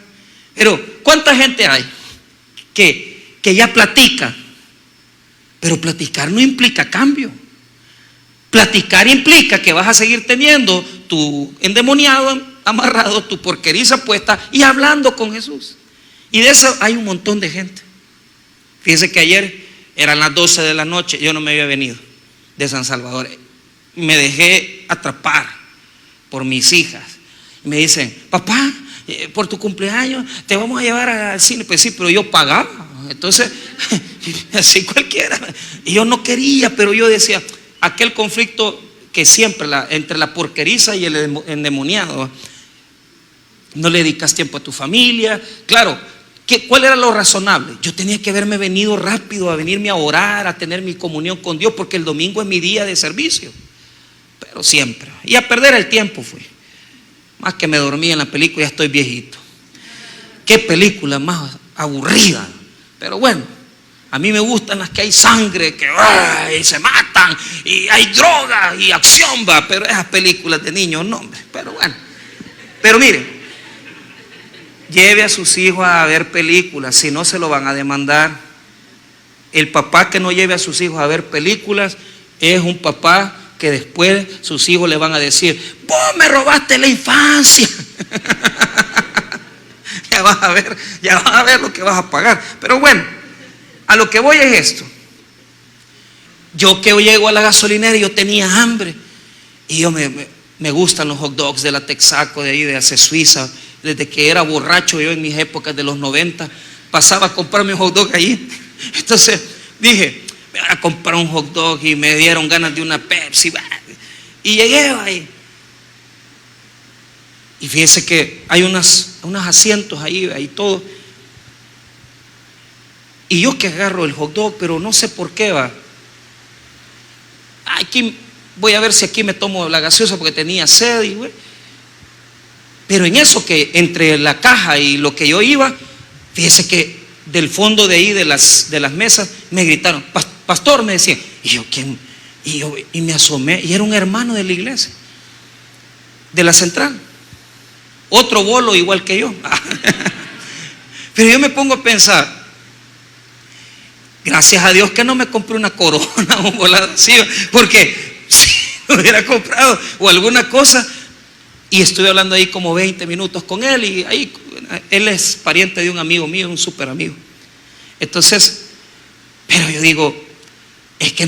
Pero ¿cuánta gente hay que ya platica? Pero platicar no implica cambio. Platicar implica que vas a seguir teniendo tu endemoniado amarrado, tu porqueriza puesta y hablando con Jesús. Y de eso hay un montón de gente. Fíjense que ayer eran las 12 de la noche, yo no me había venido de San Salvador. Me dejé atrapar por mis hijas. Me dicen, papá, por tu cumpleaños te vamos a llevar al cine. Pues sí, pero yo pagaba. Entonces, así cualquiera. Y yo no quería, pero yo decía, aquel conflicto que siempre entre la porqueriza y el endemoniado, no le dedicas tiempo a tu familia. Claro, ¿cuál era lo razonable? Yo tenía que haberme venido rápido, a venirme a orar, a tener mi comunión con Dios, porque el domingo es mi día de servicio. Pero siempre, y a perder el tiempo fui. Más que me dormí en la película, ya estoy viejito. Qué película más aburrida. Pero bueno, a mí me gustan las que hay sangre, que y se matan, y hay droga y acción, va. Pero esas películas de niños, no, hombre. Pero bueno, pero mire, lleve a sus hijos a ver películas, si no se lo van a demandar. El papá que no lleve a sus hijos a ver películas es un papá que después sus hijos le van a decir, vos me robaste la infancia. Ya vas a ver lo que vas a pagar. Pero bueno, a lo que voy es esto. Yo que llego a la gasolinera y yo tenía hambre, y yo me gustan los hot dogs de la Texaco de ahí de Ace Suiza. Desde que era borracho yo en mis épocas de los 90 pasaba a comprarme un hot dog ahí. Entonces dije, me voy a comprar un hot dog, y me dieron ganas de una Pepsi. Y llegué ahí. Y fíjense que hay unos asientos ahí todo. Y yo que agarro el hot dog, pero no sé por qué va. Aquí voy a ver si aquí me tomo la gaseosa porque tenía sed. Pero en eso que entre la caja y lo que yo iba, fíjese que del fondo de ahí de las mesas me gritaron, pastor, me decían. Y yo, ¿quién? Y me asomé, y era un hermano de la iglesia, de la central. Otro bolo igual que yo. Pero yo me pongo a pensar, gracias a Dios que no me compré una Corona o un volado así, porque si me hubiera comprado o alguna cosa. Y estuve hablando ahí como 20 minutos con él, y ahí él es pariente de un amigo mío, un súper amigo. Entonces, pero yo digo, es que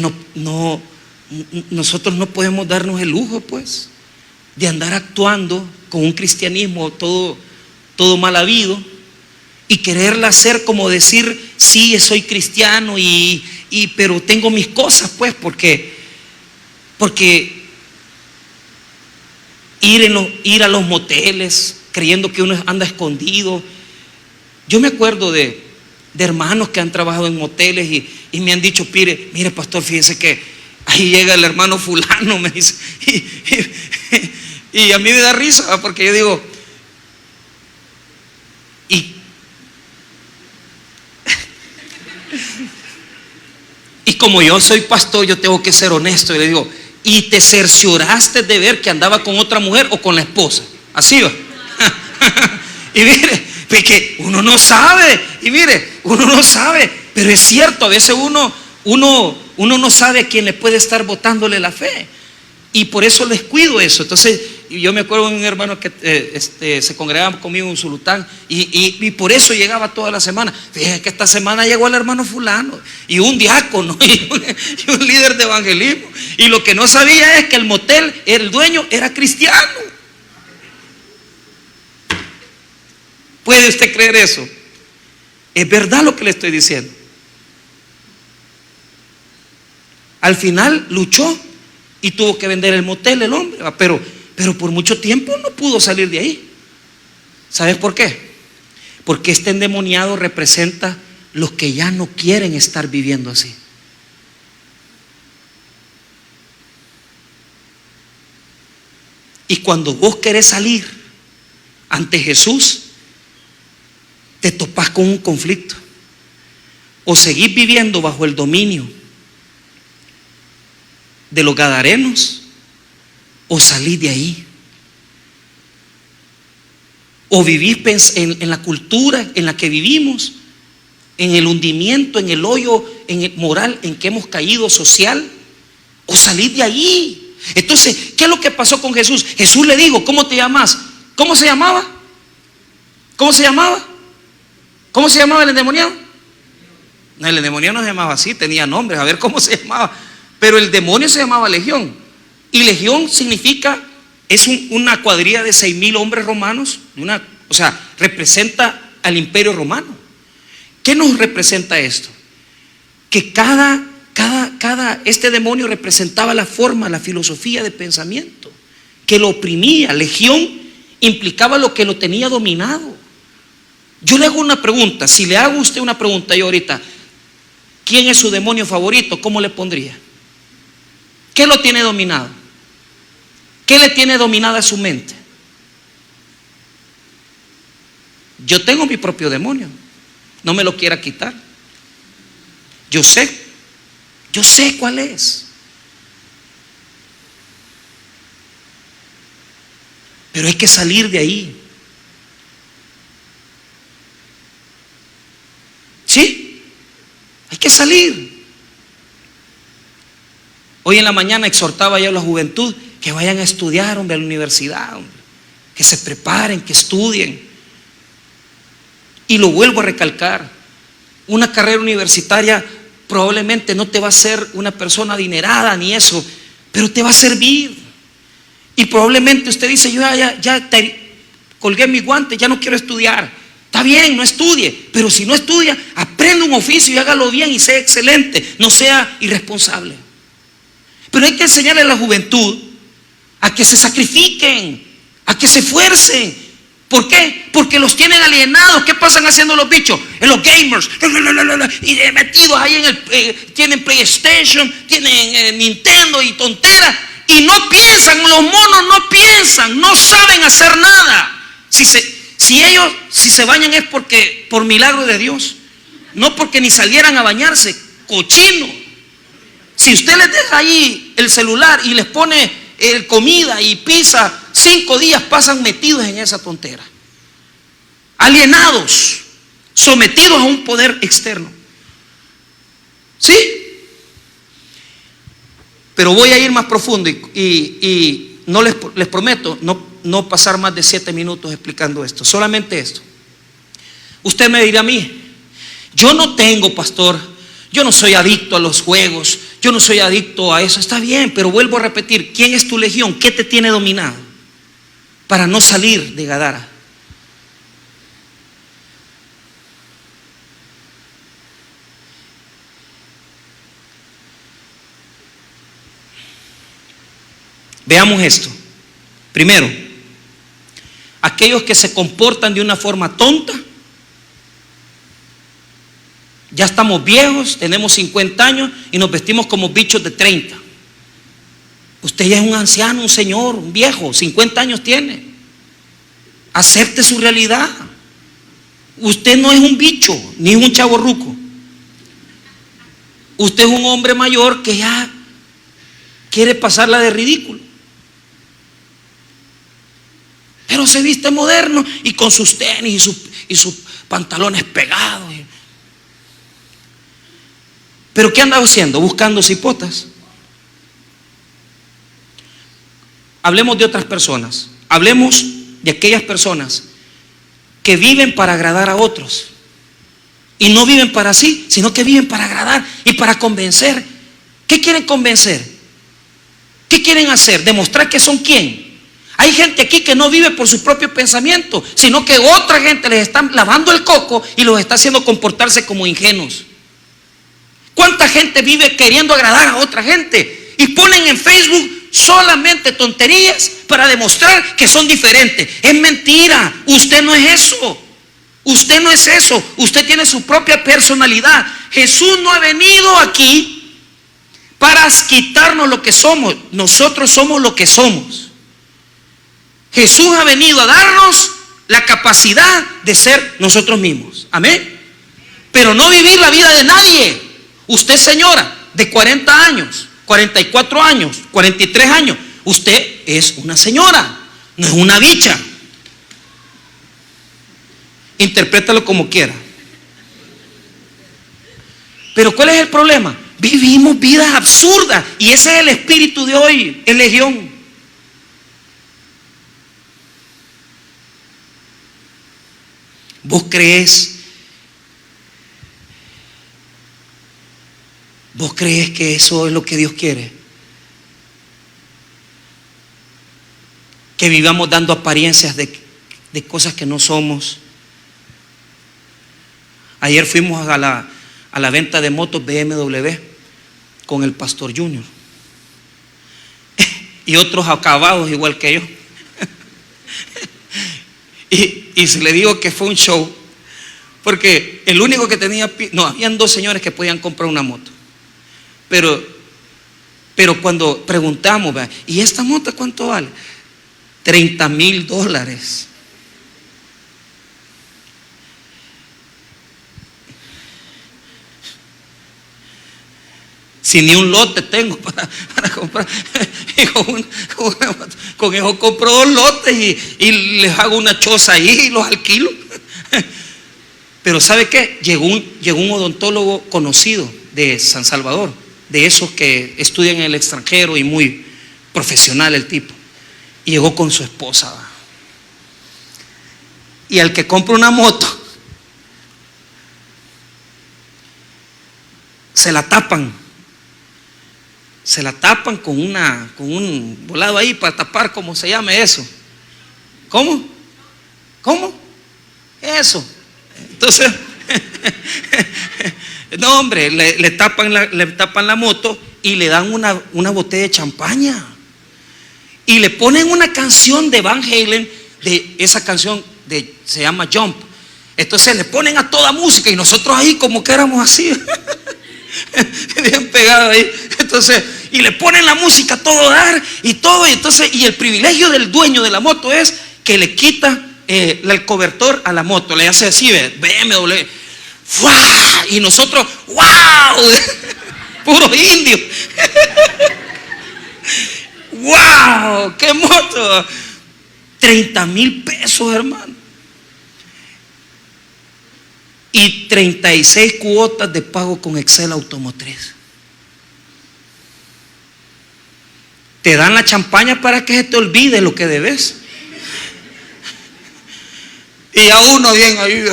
nosotros no podemos darnos el lujo, pues, de andar actuando con un cristianismo todo mal habido y quererla hacer como decir, sí, soy cristiano pero tengo mis cosas, pues, porque ir a los moteles creyendo que uno anda escondido. Yo me acuerdo de hermanos que han trabajado en moteles y me han dicho, mire pastor, fíjese que ahí llega el hermano fulano, me dice, y a mí me da risa, porque yo digo, y como yo soy pastor, yo tengo que ser honesto, y le digo, ¿y te cercioraste de ver que andaba con otra mujer o con la esposa? Así va. Y mire, porque uno no sabe, uno no sabe, pero es cierto, a veces uno no sabe a quién le puede estar botándole la fe, y por eso les cuido eso. Entonces, yo me acuerdo de un hermano que se congregaba conmigo en Zulután, y por eso llegaba toda la semana. Fíjense que esta semana llegó el hermano fulano, y un diácono, y un líder de evangelismo, y lo que no sabía es que el motel, el dueño era cristiano. ¿Puede usted creer eso? Es verdad lo que le estoy diciendo. Al final luchó y tuvo que vender el motel el hombre, pero por mucho tiempo no pudo salir de ahí. ¿Sabes por qué? Porque este endemoniado representa los que ya no quieren estar viviendo así. Y cuando vos querés salir ante Jesús, te topás con un conflicto. O seguís viviendo bajo el dominio de los gadarenos, o salís de ahí. O vivís en la cultura en la que vivimos, en el hundimiento, en el hoyo, en el moral en que hemos caído social, o salís de ahí. Entonces, ¿qué es lo que pasó con Jesús? Jesús le dijo, ¿cómo te llamas? ¿Cómo se llamaba? ¿Cómo se llamaba? ¿Cómo se llamaba el endemoniado? No, el endemoniado no se llamaba así, tenía nombres, a ver cómo se llamaba. Pero el demonio se llamaba Legión. Y Legión significa, es una cuadrilla de 6,000 hombres romanos, o sea, representa al imperio romano. ¿Qué nos representa esto? Que este demonio representaba la forma, la filosofía de pensamiento que lo oprimía. Legión implicaba lo que lo tenía dominado. Yo le hago una pregunta, si le hago a usted una pregunta yo ahorita, ¿quién es su demonio favorito? ¿Cómo le pondría? ¿Qué lo tiene dominado? ¿Qué le tiene dominada su mente? Yo tengo mi propio demonio, no me lo quiera quitar. Yo sé cuál es. Pero hay que salir de ahí. ¿Sí? Hay que salir. Hoy en la mañana exhortaba yo a la juventud que vayan a estudiar, hombre, a la universidad, hombre, que se preparen, que estudien. Y lo vuelvo a recalcar, una carrera universitaria probablemente no te va a hacer una persona adinerada ni eso, pero te va a servir. Y probablemente usted dice, yo ya colgué mi guante, ya no quiero estudiar. Está bien, no estudie, pero si no estudia, aprenda un oficio y hágalo bien y sea excelente, no sea irresponsable. Pero hay que enseñarle a la juventud a que se sacrifiquen, a que se esfuercen. ¿Por qué? Porque los tienen alienados. ¿Qué pasan haciendo los bichos? Los gamers, y metidos ahí tienen PlayStation, tienen Nintendo y tonteras, y no piensan, los monos no piensan, no saben hacer nada. Si ellos se bañan es porque por milagro de Dios, no porque ni salieran a bañarse, cochino. Si usted les deja ahí el celular y les pone comida y pizza, 5 días pasan metidos en esa tontera, alienados. sometidos a un poder externo. ¿Sí? Pero voy a ir más profundo y no les prometo no pasar más de 7 minutos explicando esto, solamente esto. Usted me dirá a mí, yo no tengo, pastor, yo no soy adicto a los juegos, yo no soy adicto a eso. Está bien, pero vuelvo a repetir, ¿quién es tu legión? ¿Qué te tiene dominado para no salir de Gadara? Veamos esto. Primero, aquellos que se comportan de una forma tonta. Ya estamos viejos, tenemos 50 años y nos vestimos como bichos de 30. Usted ya es un anciano, un señor, un viejo, 50 años tiene. Acepte su realidad. Usted no es un bicho, ni es un chavorruco. Usted es un hombre mayor que ya quiere pasarla de ridículo. Pero se viste moderno y con sus tenis y sus pantalones pegados. ¿Pero qué andaba haciendo? Buscando cipotas. Hablemos de otras personas. Hablemos de aquellas personas que viven para agradar a otros. Y no viven para sí, sino que viven para agradar y para convencer. ¿Qué quieren convencer? ¿Qué quieren hacer? ¿Demostrar que son quién? Hay gente aquí que no vive por sus propios pensamientos, sino que otra gente les está lavando el coco y los está haciendo comportarse como ingenuos. ¿Cuánta gente vive queriendo agradar a otra gente? Y ponen en Facebook solamente tonterías para demostrar que son diferentes. Es mentira. Usted no es eso. Usted no es eso. Usted tiene su propia personalidad. Jesús no ha venido aquí para quitarnos lo que somos. Nosotros somos lo que somos. Jesús ha venido a darnos la capacidad de ser nosotros mismos. Amén. Pero no vivir la vida de nadie. Usted, señora, de 40 años, 44 años, 43 años, usted es una señora, no es una bicha. Interprétalo como quiera. Pero ¿cuál es el problema? Vivimos vidas absurdas y ese es el espíritu de hoy, es legión. ¿Vos crees que eso es lo que Dios quiere? Que vivamos dando apariencias de cosas que no somos. Ayer fuimos a la venta de motos BMW con el pastor Junior y otros acabados igual que yo. Y si le digo que fue un show, porque el único que tenía, no, habían 2 señores que podían comprar una moto. Pero cuando preguntamos, ¿y esta moto cuánto vale? $30,000. Si ni un lote tengo para comprar. Y con eso compro 2 lotes y les hago una choza ahí y los alquilo. Pero ¿sabe qué? Llegó un odontólogo conocido de San Salvador, de esos que estudian en el extranjero y muy profesional el tipo, y llegó con su esposa. Y al que compra una moto se la tapan con un volado ahí para tapar, ¿cómo se llama eso? ¿Cómo? Eso. Entonces no, hombre, le tapan la moto y le dan una botella de champaña y le ponen una canción de Van Halen, de esa canción se llama Jump. Entonces le ponen a toda música y nosotros ahí como que éramos así bien pegados ahí. Entonces, y le ponen la música a todo dar y todo, y entonces, y el privilegio del dueño de la moto es que le quita el cobertor a la moto, le hace así, BMW, ¡fua! Y nosotros, ¡wow! Puro indio. ¡Wow! ¡Qué moto! $30,000, hermano. y 36 cuotas de pago con Excel Automotriz. Te dan la champaña para que se te olvide lo que debes. Y a uno bien ahí.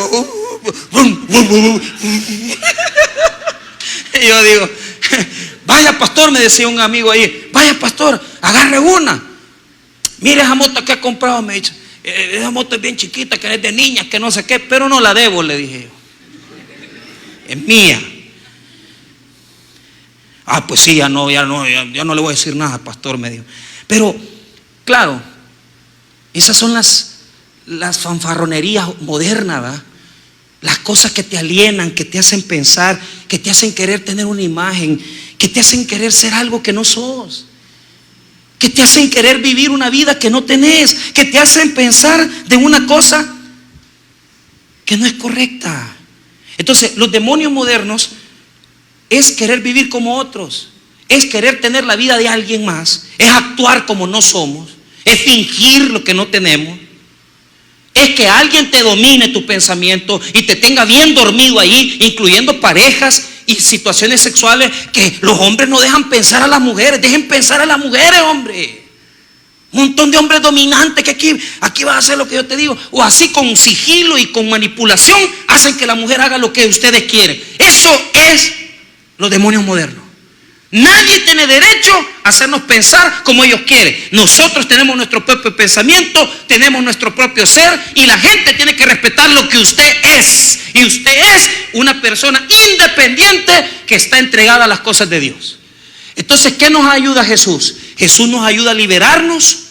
Y yo digo, vaya pastor, me decía un amigo ahí, vaya pastor, agarre una. Mire esa moto que ha comprado, me dice, esa moto es bien chiquita, que es de niña, que no sé qué, pero no la debo, le dije yo. Es mía. Ah, pues sí, ya no le voy a decir nada al pastor, me dijo. Pero, claro, esas son las fanfarronerías modernas, ¿verdad? Las cosas que te alienan, que te hacen pensar, que te hacen querer tener una imagen, que te hacen querer ser algo que no sos, que te hacen querer vivir una vida que no tenés, que te hacen pensar de una cosa que no es correcta. Entonces, los demonios modernos es querer vivir como otros, es querer tener la vida de alguien más, es actuar como no somos, es fingir lo que no tenemos, es que alguien te domine tu pensamiento y te tenga bien dormido ahí, incluyendo parejas y situaciones sexuales que los hombres no dejan pensar a las mujeres. Dejen pensar a las mujeres, hombre. Un montón de hombres dominantes que aquí vas a hacer lo que yo te digo, o así con sigilo y con manipulación hacen que la mujer haga lo que ustedes quieren. Eso es los demonios modernos. Nadie tiene derecho a hacernos pensar como ellos quieren. Nosotros tenemos nuestro propio pensamiento, tenemos nuestro propio ser, y la gente tiene que respetar lo que usted es. Y usted es una persona independiente que está entregada a las cosas de Dios. Entonces, ¿qué nos ayuda Jesús? Jesús nos ayuda a liberarnos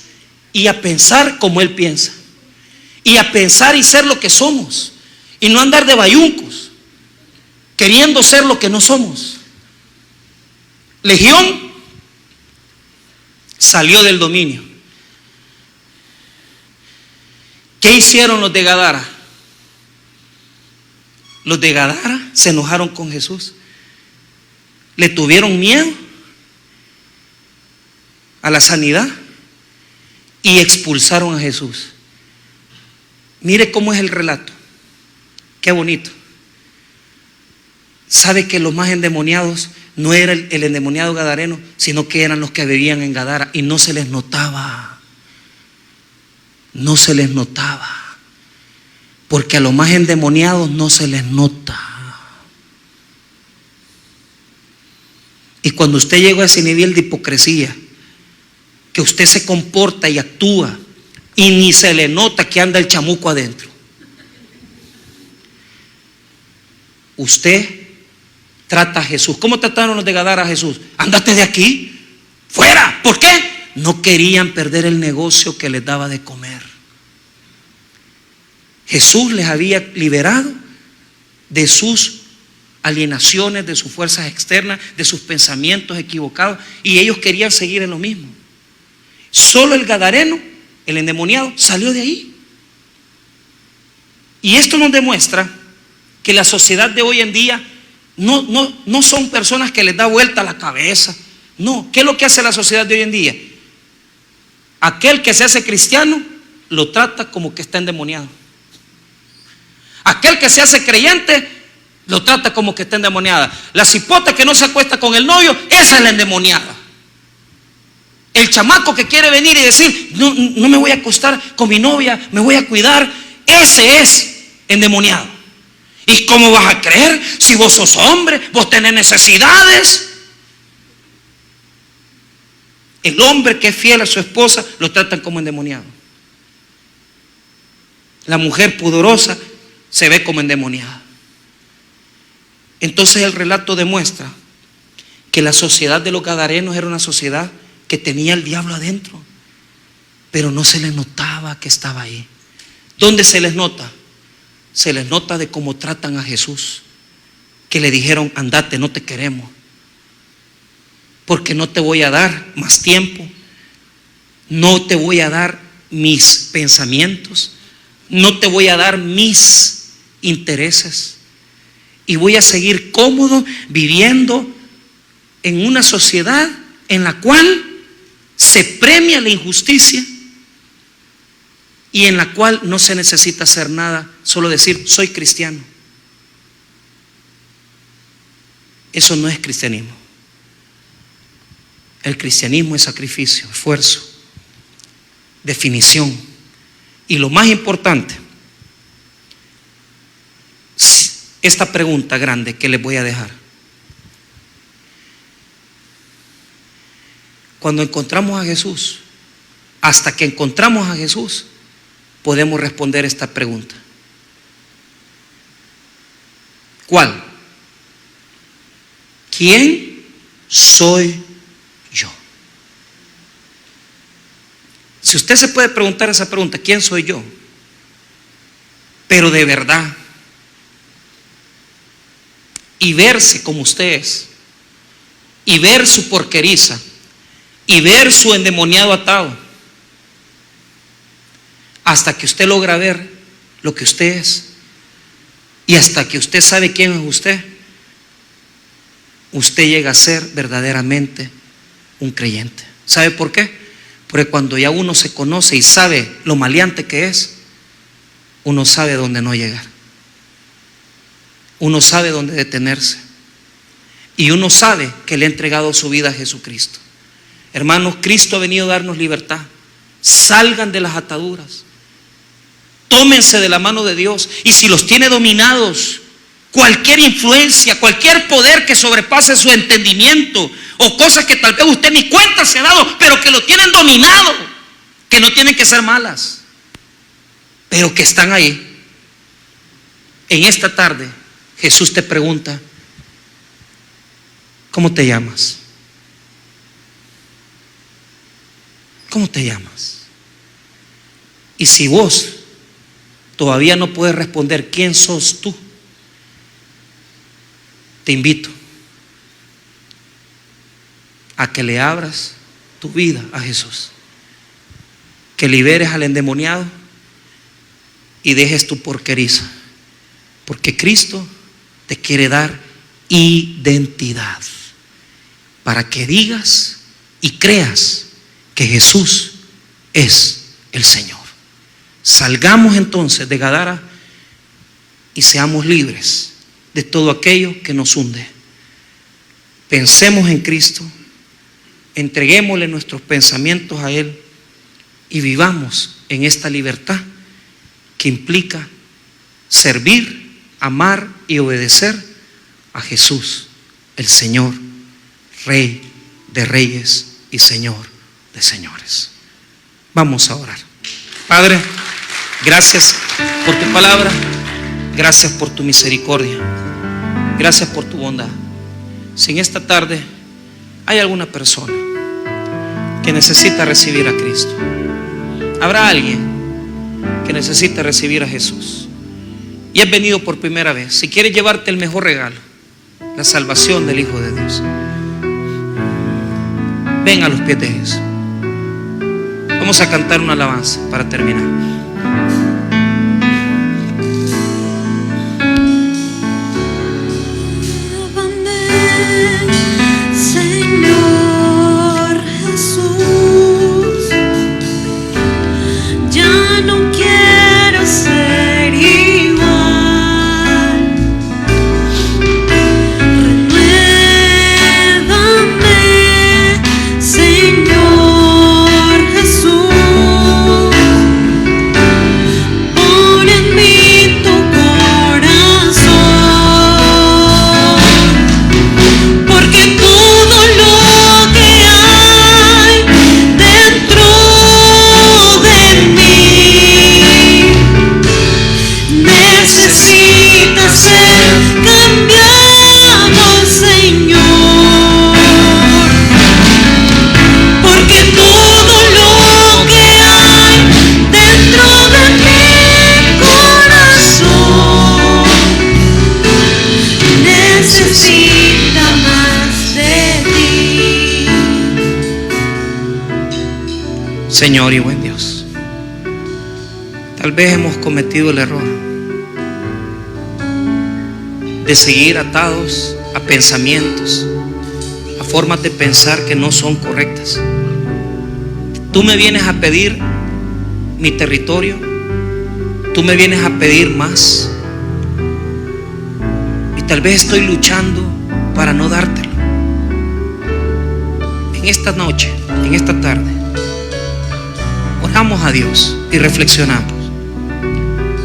y a pensar como Él piensa, y a pensar y ser lo que somos, y no andar de bayuncos queriendo ser lo que no somos. Legión salió del dominio. ¿Qué hicieron los de Gadara? Los de Gadara se enojaron con Jesús, le tuvieron miedo a la sanidad y expulsaron a Jesús. Mire cómo es el relato, qué bonito. ¿Sabe que los más endemoniados no era el endemoniado gadareno, sino que eran los que vivían en Gadara, y no se les notaba? No se les notaba, porque a los más endemoniados no se les nota. Y cuando usted llega a ese nivel de hipocresía, que usted se comporta y actúa y ni se le nota que anda el chamuco adentro, usted trata a Jesús. ¿Cómo trataron los de Gadara a Jesús? Ándate de aquí, fuera. ¿Por qué? No querían perder el negocio que les daba de comer. Jesús les había liberado de sus alienaciones, de sus fuerzas externas, de sus pensamientos equivocados, y ellos querían seguir en lo mismo. Solo el gadareno, el endemoniado, salió de ahí. Y esto nos demuestra que la sociedad de hoy en día no son personas que les da vuelta la cabeza. No, ¿qué es lo que hace la sociedad de hoy en día? Aquel que se hace cristiano lo trata como que está endemoniado. Aquel que se hace creyente lo trata como que está endemoniada. La cipota que no se acuesta con el novio, esa es la endemoniada. El chamaco que quiere venir y decir, no me voy a acostar con mi novia, me voy a cuidar, ese es endemoniado. ¿Y cómo vas a creer si vos sos hombre, vos tenés necesidades? El hombre que es fiel a su esposa lo tratan como endemoniado. La mujer pudorosa se ve como endemoniada. Entonces el relato demuestra que la sociedad de los gadarenos era una sociedad que tenía el diablo adentro, pero no se les notaba que estaba ahí. ¿Dónde se les nota? Se les nota de cómo tratan a Jesús, que le dijeron, andate, no te queremos, porque no te voy a dar más tiempo, no te voy a dar mis pensamientos, no te voy a dar mis intereses, y voy a seguir cómodo viviendo en una sociedad en la cual se premia la injusticia y en la cual no se necesita hacer nada, solo decir soy cristiano. Eso no es cristianismo. El cristianismo es sacrificio, esfuerzo, definición. Y lo más importante, esta pregunta grande que les voy a dejar. Cuando encontramos a Jesús, hasta que encontramos a Jesús, podemos responder esta pregunta. ¿Cuál? ¿Quién soy yo? Si usted se puede preguntar esa pregunta, ¿quién soy yo? Pero de verdad, y verse como usted es, y ver su porqueriza, y ver su endemoniado atado, hasta que usted logra ver lo que usted es, y hasta que usted sabe quién es usted llega a ser verdaderamente un creyente. ¿Sabe por qué? Porque cuando ya uno se conoce y sabe lo maleante que es, uno sabe dónde no llegar, uno sabe dónde detenerse, y uno sabe que le ha entregado su vida a Jesucristo. Hermanos, Cristo ha venido a darnos libertad. Salgan de las ataduras, tómense de la mano de Dios, y si los tiene dominados cualquier influencia, cualquier poder que sobrepase su entendimiento, o cosas que tal vez usted ni cuenta se ha dado, pero que lo tienen dominado, que no tienen que ser malas, pero que están ahí. En esta tarde Jesús te pregunta: ¿cómo te llamas? ¿Cómo te llamas? Y si vos todavía no puedes responder quién sos tú, te invito a que le abras tu vida a Jesús, que liberes al endemoniado y dejes tu porqueriza, porque Cristo te quiere dar identidad para que digas y creas que Jesús es el Señor. Salgamos entonces de Gadara y seamos libres de todo aquello que nos hunde. Pensemos en Cristo, entreguémosle nuestros pensamientos a Él y vivamos en esta libertad que implica servir, amar y obedecer a Jesús, el Señor, Rey de reyes y Señor de señores. Vamos a orar. Padre, gracias por tu palabra, gracias por tu misericordia, gracias por tu bondad. Si en esta tarde hay alguna persona que necesita recibir a Cristo, habrá alguien que necesita recibir a Jesús y has venido por primera vez, si quieres llevarte el mejor regalo, la salvación del Hijo de Dios, ven a los pies de Jesús. Vamos a cantar una alabanza para terminar. Señor Jesús, ya no quiero ser igual. Renuévame, Señor Jesús, pon en mí tu corazón, porque todo lo que hay dentro de mí necesita ser cambiado, Señor, porque todo lo que hay dentro de mi corazón necesita más de ti. Señor y buen Dios, tal vez hemos cometido el error de seguir atados a pensamientos, a formas de pensar que no son correctas. Tú me vienes a pedir mi territorio, tú me vienes a pedir más, y tal vez estoy luchando para no dártelo. En esta noche, en esta tarde, oramos a Dios y reflexionamos.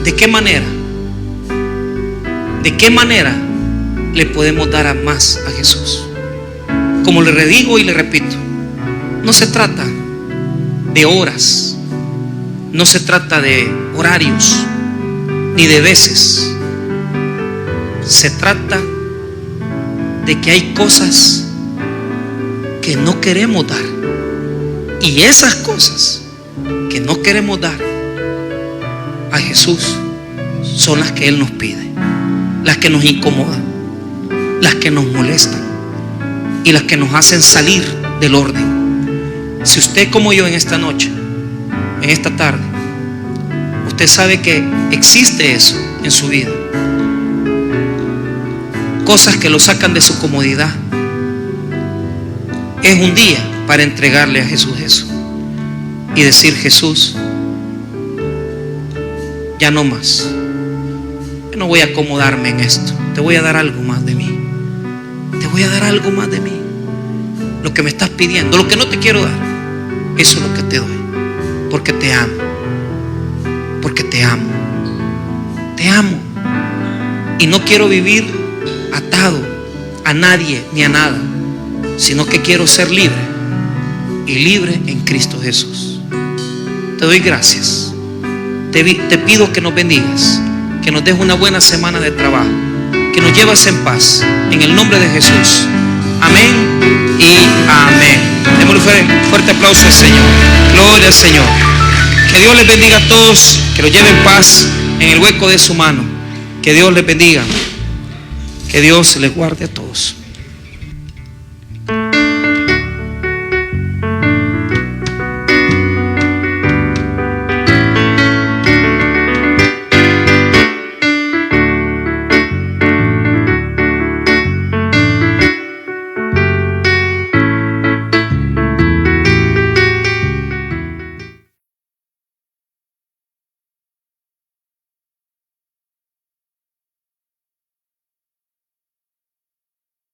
¿De qué manera le podemos dar más a Jesús? Como le redigo y le repito, no se trata de horas, no se trata de horarios, ni de veces. Se trata de que hay cosas que no queremos dar, y esas cosas que no queremos dar a Jesús son las que Él nos pide, las que nos incomodan, las que nos molestan y las que nos hacen salir del orden. Si usted, como yo, en esta noche, en esta tarde, usted sabe que existe eso en su vida, cosas que lo sacan de su comodidad, es un día para entregarle a Jesús eso y decir: Jesús, ya no más. Yo no voy a acomodarme en esto. Te voy a dar algo más de mí. Te voy a dar algo más de mí. Lo que me estás pidiendo, lo que no te quiero dar, eso es lo que te doy. Porque te amo. Porque te amo. Te amo. Y no quiero vivir atado a nadie ni a nada, sino que quiero ser libre, y libre en Cristo Jesús. Te doy gracias. Te pido que nos bendigas, que nos des una buena semana de trabajo, que nos lleves en paz, en el nombre de Jesús. Amén y amén. Démosle un fuerte aplauso al Señor. Gloria al Señor. Que Dios les bendiga a todos, que los lleve en paz en el hueco de su mano. Que Dios les bendiga. Que Dios les guarde a todos.